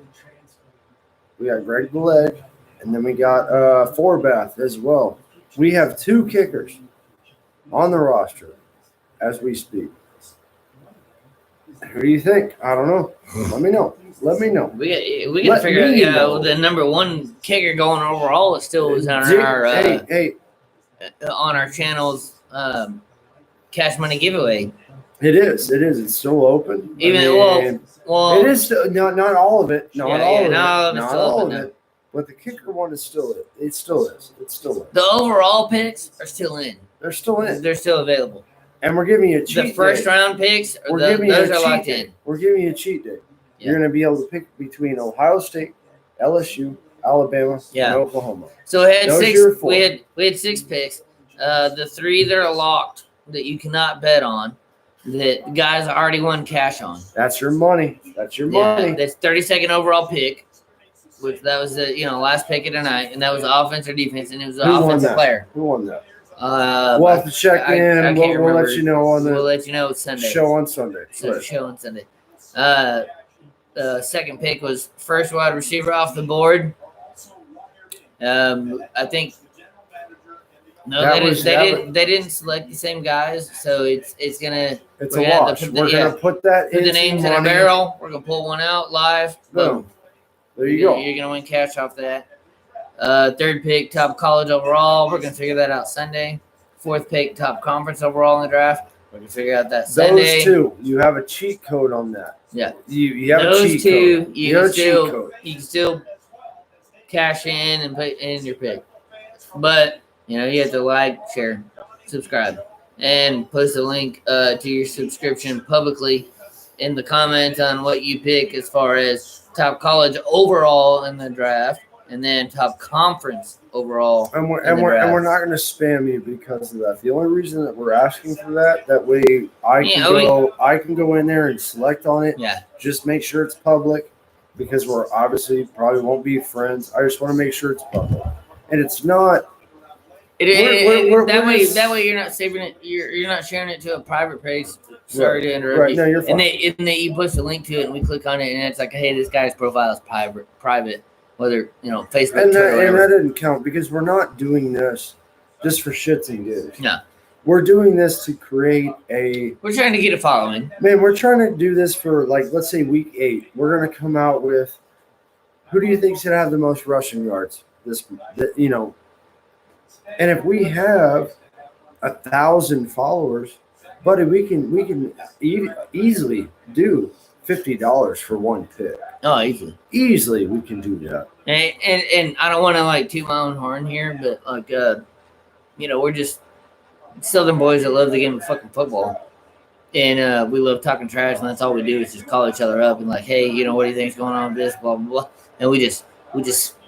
And then we got Forbath as well. We have 2 kickers. on the roster as we speak. Who do you think? I don't know. Let me know. Let me know. We got to figure out. The number one kicker going overall is still on our on our channel's cash money giveaway. It is. It's still open. Well, it is still, not all of it. Not all of it. But the kicker one is still it. It still is. The overall picks are still in. They're still in. They're still available. And we're giving you a cheat day. The first round picks, those are locked in. We're giving you a cheat day. Yeah. You're going to be able to pick between Ohio State, LSU, Alabama, and Oklahoma. So we had 6 picks. The 3 that are locked that you cannot bet on, that guys already won cash on. That's your money. That's 32nd overall pick, which that was the last pick of the night, and that was offense or defense, and it was an offensive player. Who won that? We'll have to check in, and we'll let you know on the. We'll let you know Sunday. Show on Sunday. Show on Sunday. Second pick was first wide receiver off the board. I think. No, they didn't select the same guys, so it's gonna. It's a wash. We're gonna put that. Put the names in a barrel. We're gonna pull one out live. Boom. There you go. You're gonna win cash off that. Third pick, top college overall. We're going to figure that out Sunday. Fourth pick, top conference overall in the draft. We're going to figure out that Sunday. Those 2, you have a cheat code on that. Yeah. You have a cheat code. You can still cash in and put in your pick. But, you have to like, share, subscribe, and post a link to your subscription publicly in the comments on what you pick as far as top college overall in the draft. And then top conference overall. And we're not going to spam you because of that. The only reason that we're asking for that way I can go in there and select on it. Yeah. Just make sure it's public because we're obviously probably won't be friends. I just want to make sure it's public. And it's not. That way you're not saving it. You're not sharing it to a private page. Sorry to interrupt you. No, you're fine. And then you post a link to it and we click on it and it's like, hey, this guy's profile is private. Whether Facebook and that didn't count because we're not doing this just for shits and gigs. No, we're doing this to create We're trying to get a following. Man, we're trying to do this for let's say week 8. We're gonna come out with who do you think should have the most rushing yards And if we have 1,000 followers, buddy, we can easily do $50 for one pick. Oh, easily we can do that. And I don't want to toot my own horn here, but we're just Southern boys that love the game of fucking football, and we love talking trash, and that's all we do is just call each other up and hey, what do you think's going on with this, blah blah blah, and we just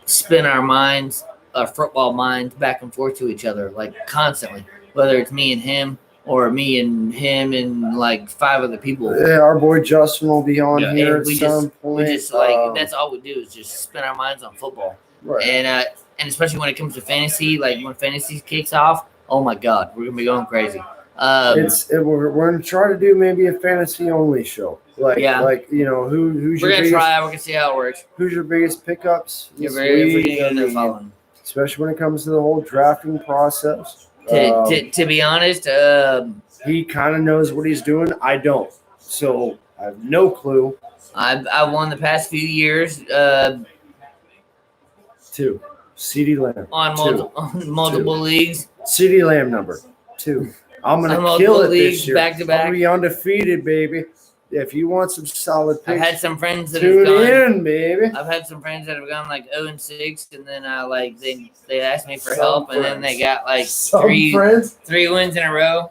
spin our football minds back and forth to each other constantly, whether it's me and him. Or me and him and 5 other people. Yeah, our boy Justin will be on here at some point. We just that's all we do is just spin our minds on football. Right. And especially when it comes to fantasy, when fantasy kicks off, oh my God, we're gonna be going crazy. We're gonna try to do maybe a fantasy only show. Who's we're gonna try. We're gonna see how it works. Who's your biggest pickups? Especially when it comes to the whole drafting process. To be honest, he kind of knows what he's doing. I don't, so I have no clue. I've won the past few years. 2, CeeDee Lamb on multiple leagues. CeeDee Lamb number 2. I'm gonna kill it this year. Back to back. I'll be undefeated, baby. If you want some solid picks, I've had some friends that have gone, baby. I've had some friends that have gone 0-6, and then they asked me for help, and then they got 3 wins in a row.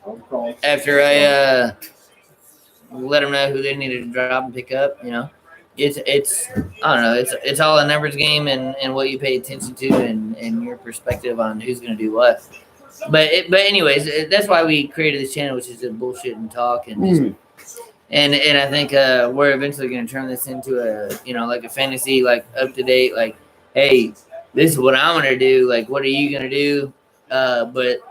Oh God! After I let them know who they needed to drop and pick up, it's I don't know. It's all a numbers game and what you pay attention to and your perspective on who's going to do what. But anyways, that's why we created this channel, which is to bullshit and talk and and I think we're eventually going to turn this into a fantasy up to date hey, this is what I'm going to do, what are you going to do? But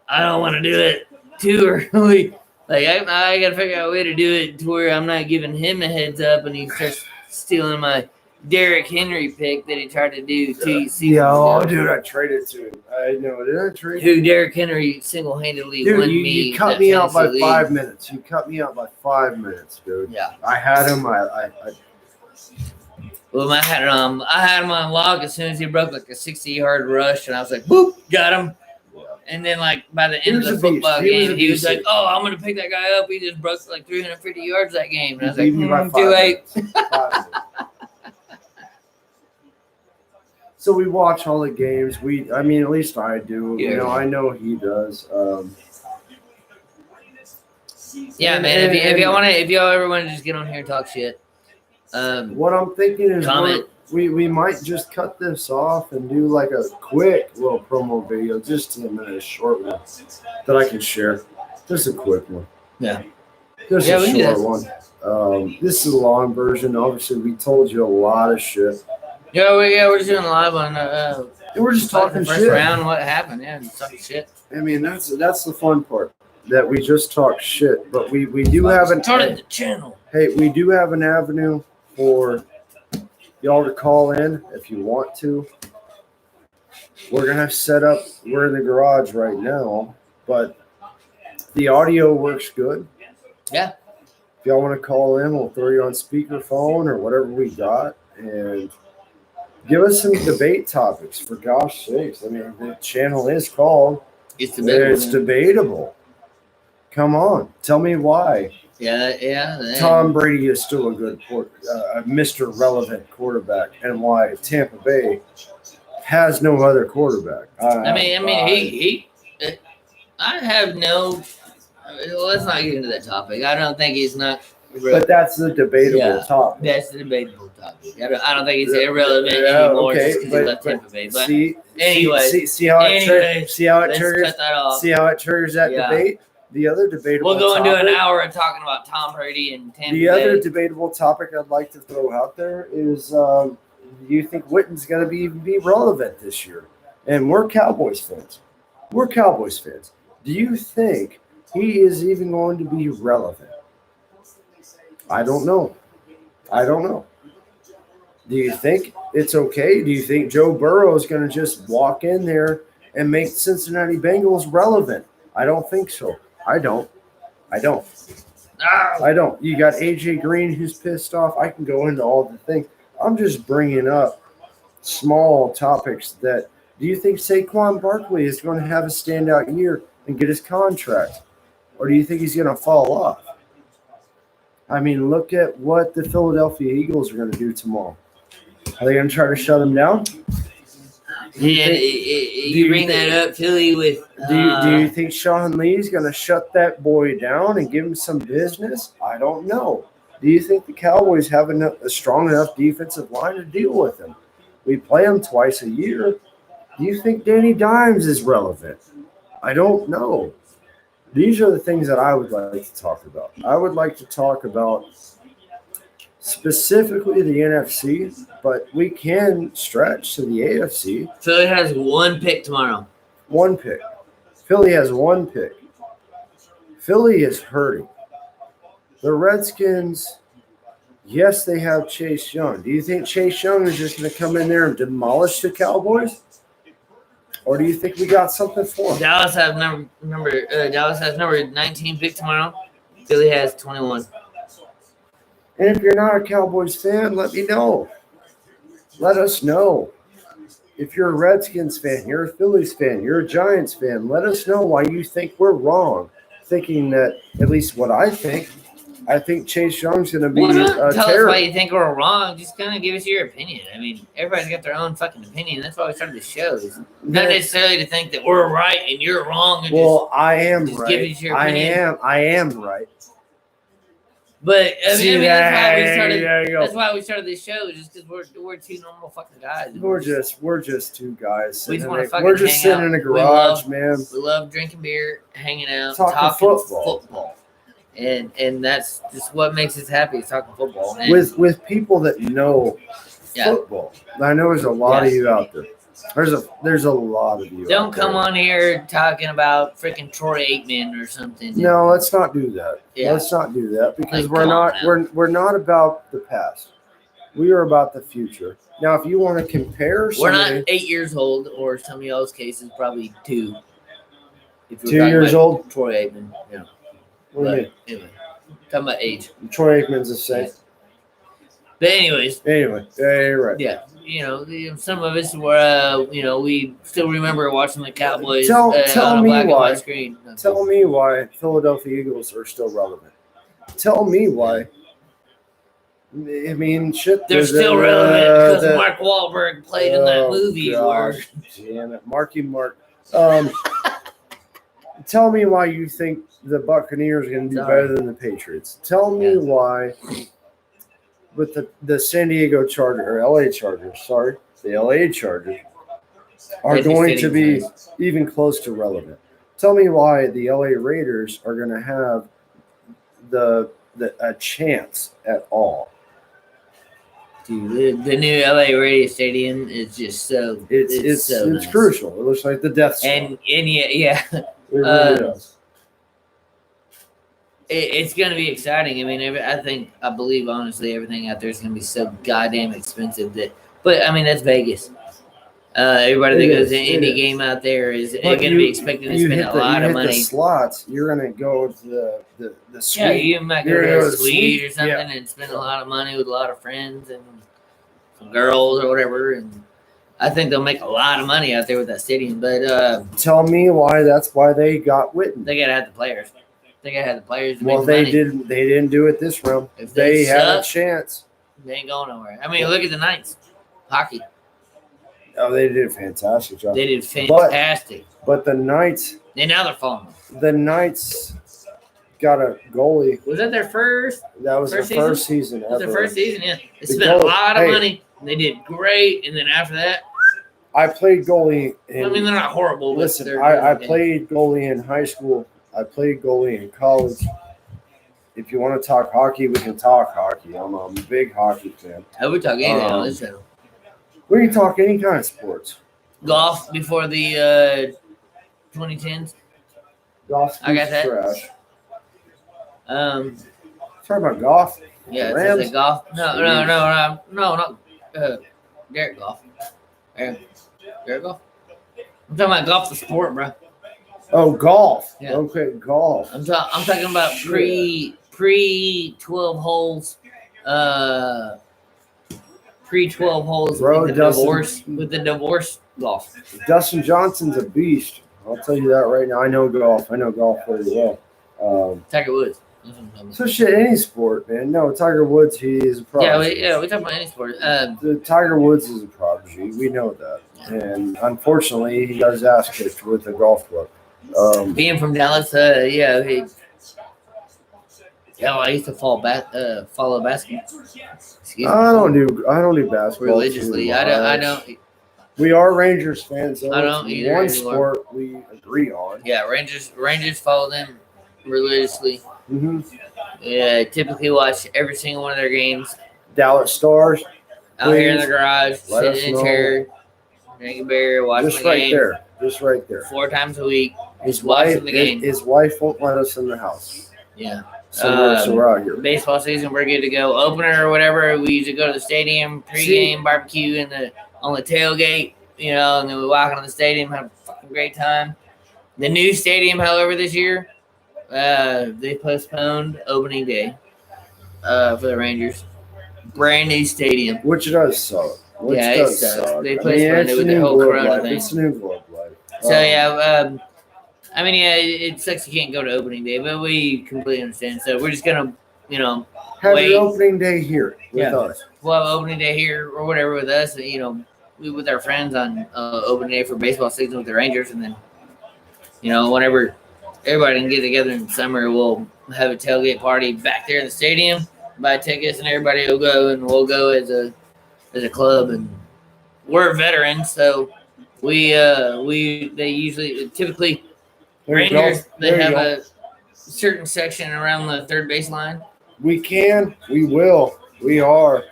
I don't want to do it too early. I got to figure out a way to do it to where I'm not giving him a heads up and he starts stealing my Derrick Henry pick that he tried to do 2 seasons Yeah, ago. dude, I traded to him. I know. Did I trade? Who Derrick Henry single-handedly Dude, won you me cut that me out by fantasy 5 league. minutes. You cut me out by 5 minutes, dude. Yeah. I had him. Well, I had him on lock as soon as he broke like a 60-yard rush, and I was like, boop, got him. And then, like, by the end of the football game, he was like, oh, I'm going to pick that guy up. He just broke like 350 yards that game. And I was like, too late. So we watch all the games. I mean, at least I do. Yeah. You know, I know he does. Yeah, man. If y'all ever want to just get on here and talk shit, what I'm thinking is comment. we might just cut this off and do like a quick little promo video, just a short one that I can share. Just a quick one. Yeah. Just a short one. This is a long version. Obviously, we told you a lot of shit. We're just doing live on. We're just talking first shit. round. What happened? Yeah, just talking shit. I mean, that's the fun part. That we just talk shit, but we do have an started the channel. Hey, we do have an avenue for y'all to call in if you want to. We're gonna set up. We're in the garage right now, but the audio works good. Yeah. If y'all want to call in, we'll throw you on speakerphone or whatever we got, and give us some debate topics. For gosh sakes, I mean, the channel is called. It's debatable. It's debatable. Come on, tell me why. Yeah. Tom Brady is still a good Mr. Relevant quarterback, and why Tampa Bay has no other quarterback. I have no. Let's not get into that topic. I don't think he's not. But that's the debatable topic. That's the debatable topic. I don't think he's irrelevant anymore just because he left Tampa Bay. But see how it triggers. Cut that off. See how it triggers that debate. The other debatable. We'll go into an hour of talking about Tom Brady and Tampa Bay. The other debatable topic I'd like to throw out there is: do you think Witten's going to be relevant this year? And we're Cowboys fans. Do you think he is even going to be relevant? I don't know. Do you think it's okay? Do you think Joe Burrow is going to just walk in there and make Cincinnati Bengals relevant? I don't think so. I don't. You got AJ Green who's pissed off. I can go into all the things. I'm just bringing up small topics that. Do you think Saquon Barkley is going to have a standout year and get his contract? Or do you think he's going to fall off? I mean, look at what the Philadelphia Eagles are going to do tomorrow. Are they going to try to shut him down? You bring that up, Philly, with... Do you think Sean Lee's going to shut that boy down and give him some business? I don't know. Do you think the Cowboys have a strong enough defensive line to deal with him? We play them twice a year. Do you think Danny Dimes is relevant? I don't know. These are the things that I would like to talk about. I would like to talk about specifically the NFC, but we can stretch to the AFC. Philly has one pick tomorrow. One pick. Philly has one pick. Philly is hurting. The Redskins, yes, they have Chase Young. Do you think Chase Young is just going to come in there and demolish the Cowboys? Or do you think we got something for him? Dallas has number 19 pick tomorrow. Philly has 21. And if you're not a Cowboys fan, let me know. Let us know. If you're a Redskins fan, you're a Phillies fan, you're a Giants fan, let us know why you think we're wrong. Thinking that, at least what I think Chase Young's going to be tell us terrible. why you think we're wrong. Just kind of give us your opinion. I mean, everybody's got their own fucking opinion. That's why we started the show. Not necessarily to think that we're right and you're wrong. And I am right. Give us your opinion. I am right. But that's why we started this show, just because we're two normal fucking guys. We're just two guys. We just want to fucking We're just sitting in a garage, man. We love drinking beer, hanging out, talking football. And that's just what makes us happy, is talking football. Man. With people that know football. I know there's a lot of you out there. There's a lot of you. Don't come on here talking about freaking Troy Aikman or something. No, let's not do that. Yeah. Let's not do that because we're not about the past. We are about the future. Now, if you want to compare We're somebody, not 8 years old, or some of y'all's cases probably 2. If 2 years old. Troy Aikman, yeah. What do you But anyway, talking about age. mean? Troy Aikman's the same. Yeah. But anyways, Anyway, yeah, you're right. yeah, some of us were, we still remember watching the Cowboys Tell on a me black and why. white screen. Tell me why Philadelphia Eagles are still relevant. Tell me why. I mean, shit. They're still relevant because Mark Wahlberg played in that movie. Gosh, damn it, Marky Mark. Tell me why you think the Buccaneers are going to do better than the Patriots. Tell me why with the San Diego Chargers, or LA Chargers, sorry, the LA Chargers are going to be even close to relevant. Tell me why the LA Raiders are going to have a chance at all. Dude, the new LA Radio Stadium is just so it's nice. crucial. It looks like the Death Star. And yeah. It really does. It's going to be exciting. I mean, I believe honestly everything out there is going to be so goddamn expensive but I mean that's Vegas. Everybody that goes to any game out there is going to be expected to spend a lot of money. The slots, you're going to go to the suite. Yeah, you might go to a suite or something and spend a lot of money with a lot of friends and some girls or whatever. And I think they'll make a lot of money out there with that stadium. But tell me why that's why they got Witten. They got to have the players. They got to have the players. Well, they didn't do it this round. If they had a chance, they ain't going nowhere. I mean, look at the Knights hockey. Oh, they did a fantastic job. They did fantastic. But the Knights. And now they're falling. The Knights got a goalie. Was that their first? That was their first season ever. That was their first season, yeah. They spent a lot of money. They did great. And then after that. I played goalie. I mean, they're not horrible. Listen, I played goalie in high school. I played goalie in college. If you want to talk hockey, we can talk hockey. I'm a big hockey fan. I would talk anything on this channel. We can talk any kind of sports. Golf before the 2010s. Golf. I got that. Trash. Talking about golf. Yeah, it's like golf. No, not Derek Goff. Derek Goff. I'm talking about golf, the sport, bro. Oh, golf. Yeah. Okay, golf. I'm talking about pre 12 holes. Pre 12 holes with the divorce golf. Dustin Johnson's a beast. I'll tell you that right now. I know golf. I know golf very well. Tiger Woods. So shit, any sport, man. No, Tiger Woods, he is a prodigy. Yeah, we talk about any sport. The Tiger Woods is a prodigy. We know that. And unfortunately, he got his ass kicked with a golf club. Being from Dallas, I used to follow basketball. I don't do basketball religiously. I don't. We are Rangers fans. So I don't either. One sport we agree on. Yeah, Rangers follow them religiously. Mm-hmm. Yeah, typically watch every single one of their games. Dallas Stars. Out here in the garage, sitting in a chair, drinking beer, watching the game. Just right there. 4 times a week. His watching the game. His wife won't let us in the house. Yeah. So we're out here. Baseball season, we're good to go. Opener or whatever, we usually go to the stadium, pregame, barbecue on the tailgate, and then we walk into the stadium, have a fucking great time. The new stadium, however, this year, they postponed opening day for the Rangers. Brand new stadium. Which does suck. It sucks. They postponed it with the whole Corona thing. It's a new globe life. So, it sucks you can't go to opening day, but we completely understand. So we're just going to, have wait. your opening day here with us. We'll have opening day here or whatever with us, we with our friends on opening day for baseball season with the Rangers. And then, whenever everybody can get together in the summer, we'll have a tailgate party back there in the stadium, buy tickets, and everybody will go, and we'll go as a club. And we're veterans, so typically Rangers, they have a certain section around the third baseline. We will. We are.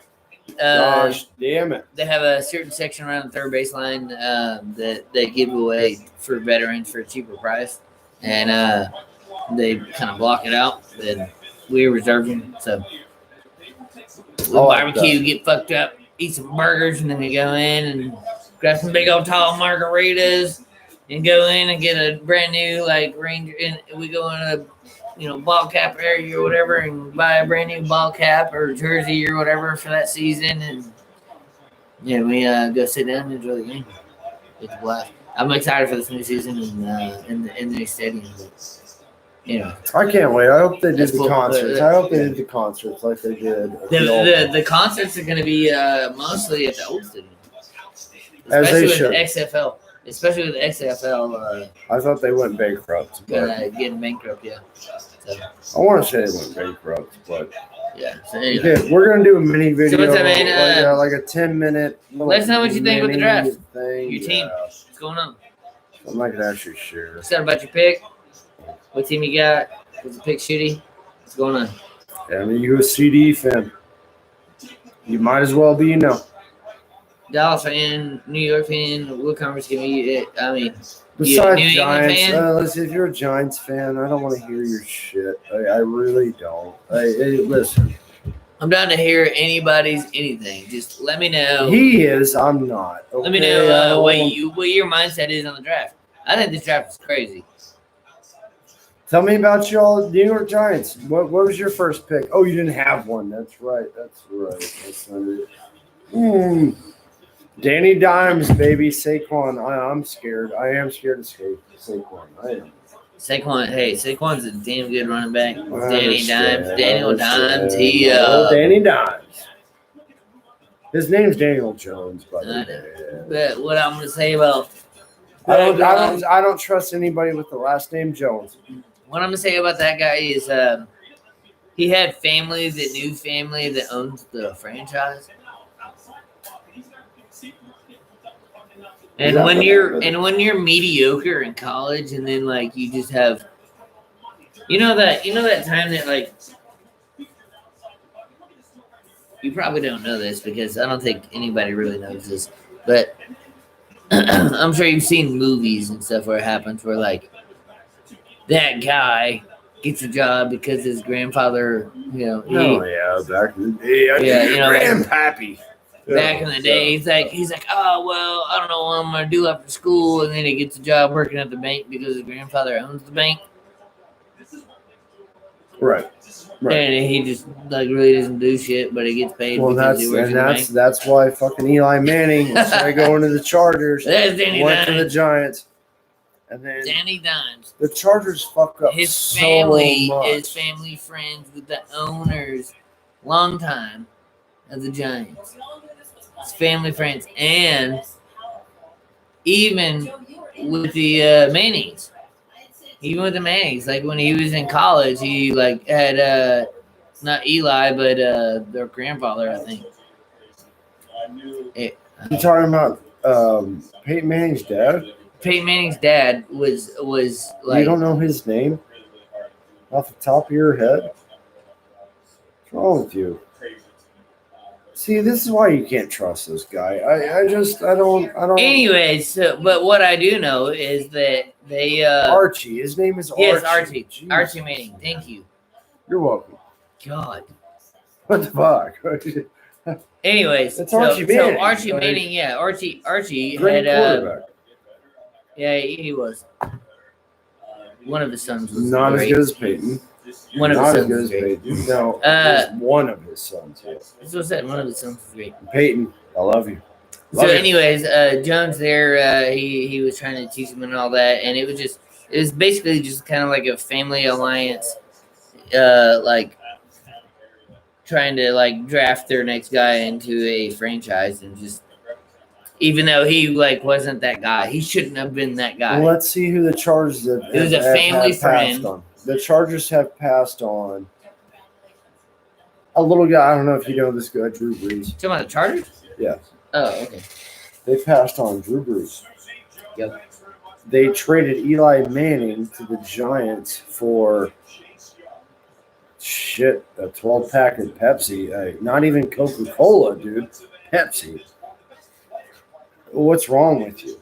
Gosh, damn it. They have a certain section around the third baseline that they give away for veterans for a cheaper price. And they kind of block it out. And we reserve them. So we'll barbecue, get fucked up, eat some burgers, and then we go in and grab some big old tall margaritas, and go in and get a brand new like Ranger. And we go in a ball cap area or whatever, and buy a brand new ball cap or jersey or whatever for that season, and we go sit down and enjoy the game. It's a blast. I'm excited for this new season and the new stadium. But, I can't wait. I hope they did That's the cool. concerts. I hope they did the concerts like they did. at the old one. the concerts are going to be mostly at the old stadium, As they especially with should. the XFL. Especially with the XFL I thought they went bankrupt. But getting bankrupt, yeah. So, I want to say they went bankrupt, but yeah. So anyway. okay, we're gonna do a mini video, what's up, man? like a 10-minute. Let us know what you think with the draft. Thing. Your team. What's going on? I'm not gonna actually share. Excited about your pick? What team you got? Was the pick shitty? What's going on? Yeah, I mean, you're a CD fan. You might as well be, Dallas fan, New York fan, what conference give me it? I mean, Besides New England Giants, fan? listen, if you're a Giants fan, I don't want to hear your shit. I really don't. Listen. I'm down to hear anybody's anything. Just let me know. He is. I'm not. Okay? Let me know what your mindset is on the draft. I think this draft is crazy. Tell me about y'all, New York Giants. What was your first pick? Oh, you didn't have one. That's right. That's not it. Danny Dimes, baby. Saquon. I'm scared. I am scared of Saquon. I am. Saquon's a damn good running back. Danny Daniel Dimes. Danny Dimes. His name's Daniel Jones, by the way. But what I'm gonna say about I don't trust anybody with the last name Jones. What I'm gonna say about that guy is he had family that knew family that owns the franchise. And when you're mediocre in college, and then like you just have, that time that like, you probably don't know this because I don't think anybody really knows this, but I'm sure you've seen movies and stuff where it happens where like that guy gets a job because his grandfather, back in the day, grandpappy. Back in the day, he's like, oh well, I don't know what I'm gonna do after school, and then he gets a job working at the bank because his grandfather owns the bank. Right. And he just like really doesn't do shit, but he gets paid because he works at the bank. That's why fucking Eli Manning started going to the Chargers. There's Danny went Dimes. to the Giants, and then Danny Dimes. The Chargers fuck up his family so much. is family friends with the owners, long time of the Giants. His family friends, and even with the Mannings. Even with the Mannings, like when he was in college, he like had not Eli, but their grandfather, I think. You talking about Peyton Manning's dad? Peyton Manning's dad was like. You don't know his name off the top of your head? What's wrong with you? See, this is why you can't trust this guy. I don't. Anyways, but what I do know is that they. Archie. His name is Archie. Yes, Archie. Jeez. Archie Manning. Thank you. You're welcome. God. What the fuck? Anyways, it's Archie Manning. So Archie Manning, yeah, Archie Great had. Quarterback. Yeah, he was. One of his sons was not great. as good as Peyton. One of his sons was great. great. No, one of his sons. Yes. That's what I said. One of his sons was great. Peyton, I love you. Anyways, Jones there, he was trying to teach him and all that, and it was basically just kind of like a family alliance, like trying to like draft their next guy into a franchise, and just even though he like wasn't that guy, he shouldn't have been that guy. Well, let's see who the Chargers have. It was a family friend. On. The Chargers have passed on a little guy. I don't know if you know this guy, Drew Brees. Talking about the Chargers? Yes. Oh, okay. They passed on Drew Brees. Yep. They traded Eli Manning to the Giants for a 12-pack of Pepsi. Not even Coca-Cola, dude. Pepsi. What's wrong with you?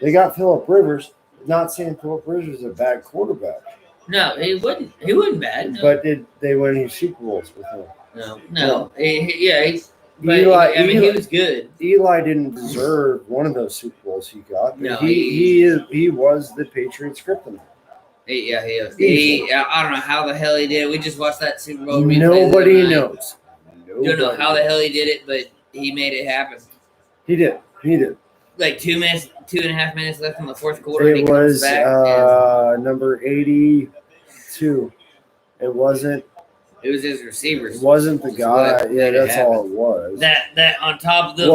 They got Phillip Rivers. Not saying Phillip Rivers is a bad quarterback. No, he wasn't bad. No. But they win any Super Bowls with him? No. But Eli- I mean, Eli- he was good. Eli didn't deserve one of those Super Bowls he got. But No, he was the Patriots kryptonite. He was. Easily. I don't know how the hell he did it. We just watched that Super Bowl replay. Nobody knows. Don't know how the hell he did it, but he made it happen. He did. Like 2.5 minutes left in the fourth quarter. It was number 82. It wasn't. It was his receivers. It wasn't the guy. Yeah, that's all it was. That on top of the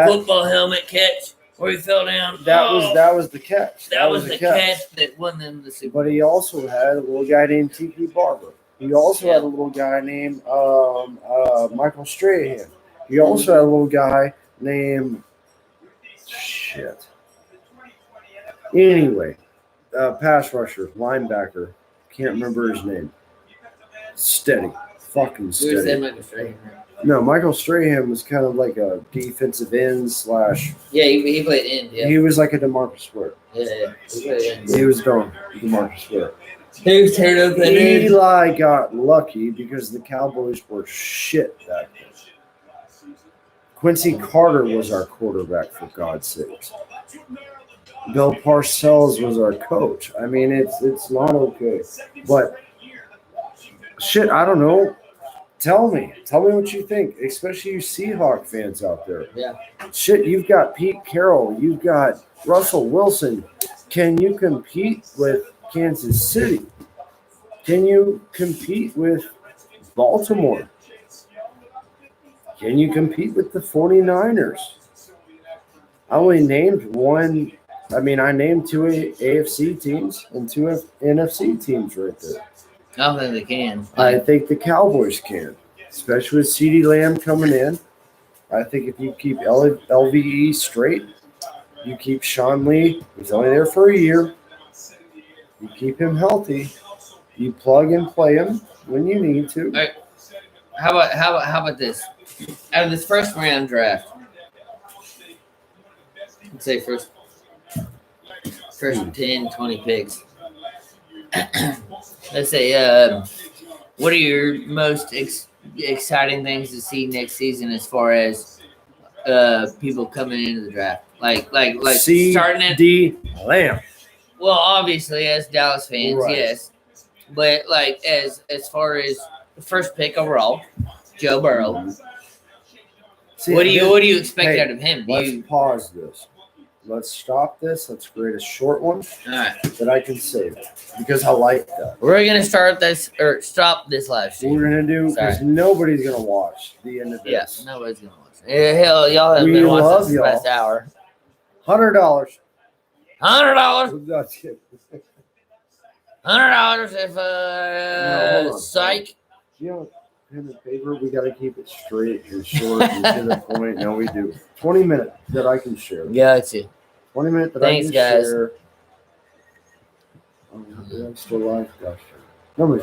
football helmet catch where he fell down. That was the catch. That was the catch that won them the Super Bowl. But he also had a little guy named Tiki Barber. He also had a little guy named Michael Strahan. He also had a little guy named Anyway, pass rusher, linebacker. Can't remember his name. Steady. Fucking steady. Where's that Michael Strahan? No, Michael Strahan was kind of like a defensive end / Yeah, he played end. Yeah. He was like a DeMarcus Ware. Yeah. He was DeMarcus Ware. He was tearing up that end. Eli got lucky because the Cowboys were shit back then. Quincy Carter was our quarterback, for God's sakes. Bill Parcells was our coach. I mean, it's not okay. But shit, I don't know. Tell me what you think, especially you Seahawk fans out there. Yeah. Shit, you've got Pete Carroll, you've got Russell Wilson. Can you compete with Kansas City? Can you compete with Baltimore? Can you compete with the 49ers? I only named one. I mean, I named two AFC teams and two NFC teams right there. I don't think they can. I think the Cowboys can, especially with CeeDee Lamb coming in. I think if you keep LVE straight, you keep Sean Lee, he's only there for a year. You keep him healthy. You plug and play him when you need to. All right. How about this? Out of this first round draft, let's say first 10, 20 picks. Let's say, what are your most exciting things to see next season as far as people coming into the draft? Like starting at CeeDee Lamb. Well, obviously as Dallas fans, Right. yes, but like as far as the first pick overall, Joe Burrow. See, What do you expect out of him? Let's pause this. Let's stop this. Let's create a short one All right. that I can save because I like that. We're gonna start this or stop this live stream. We're gonna do because nobody's gonna watch the end of this. Yes, nobody's gonna watch it. Hell, y'all haven't been watching this last hour. $100. $100. That's it. $100 if No, hold on. psych. You know, pen and paper, we got to keep it straight and short and to the point. No, we do. 20 minutes that I can share. Gotcha. 20 minutes that Thanks, I can guys. share. Oh, I'm still live. Gosh. Nobody's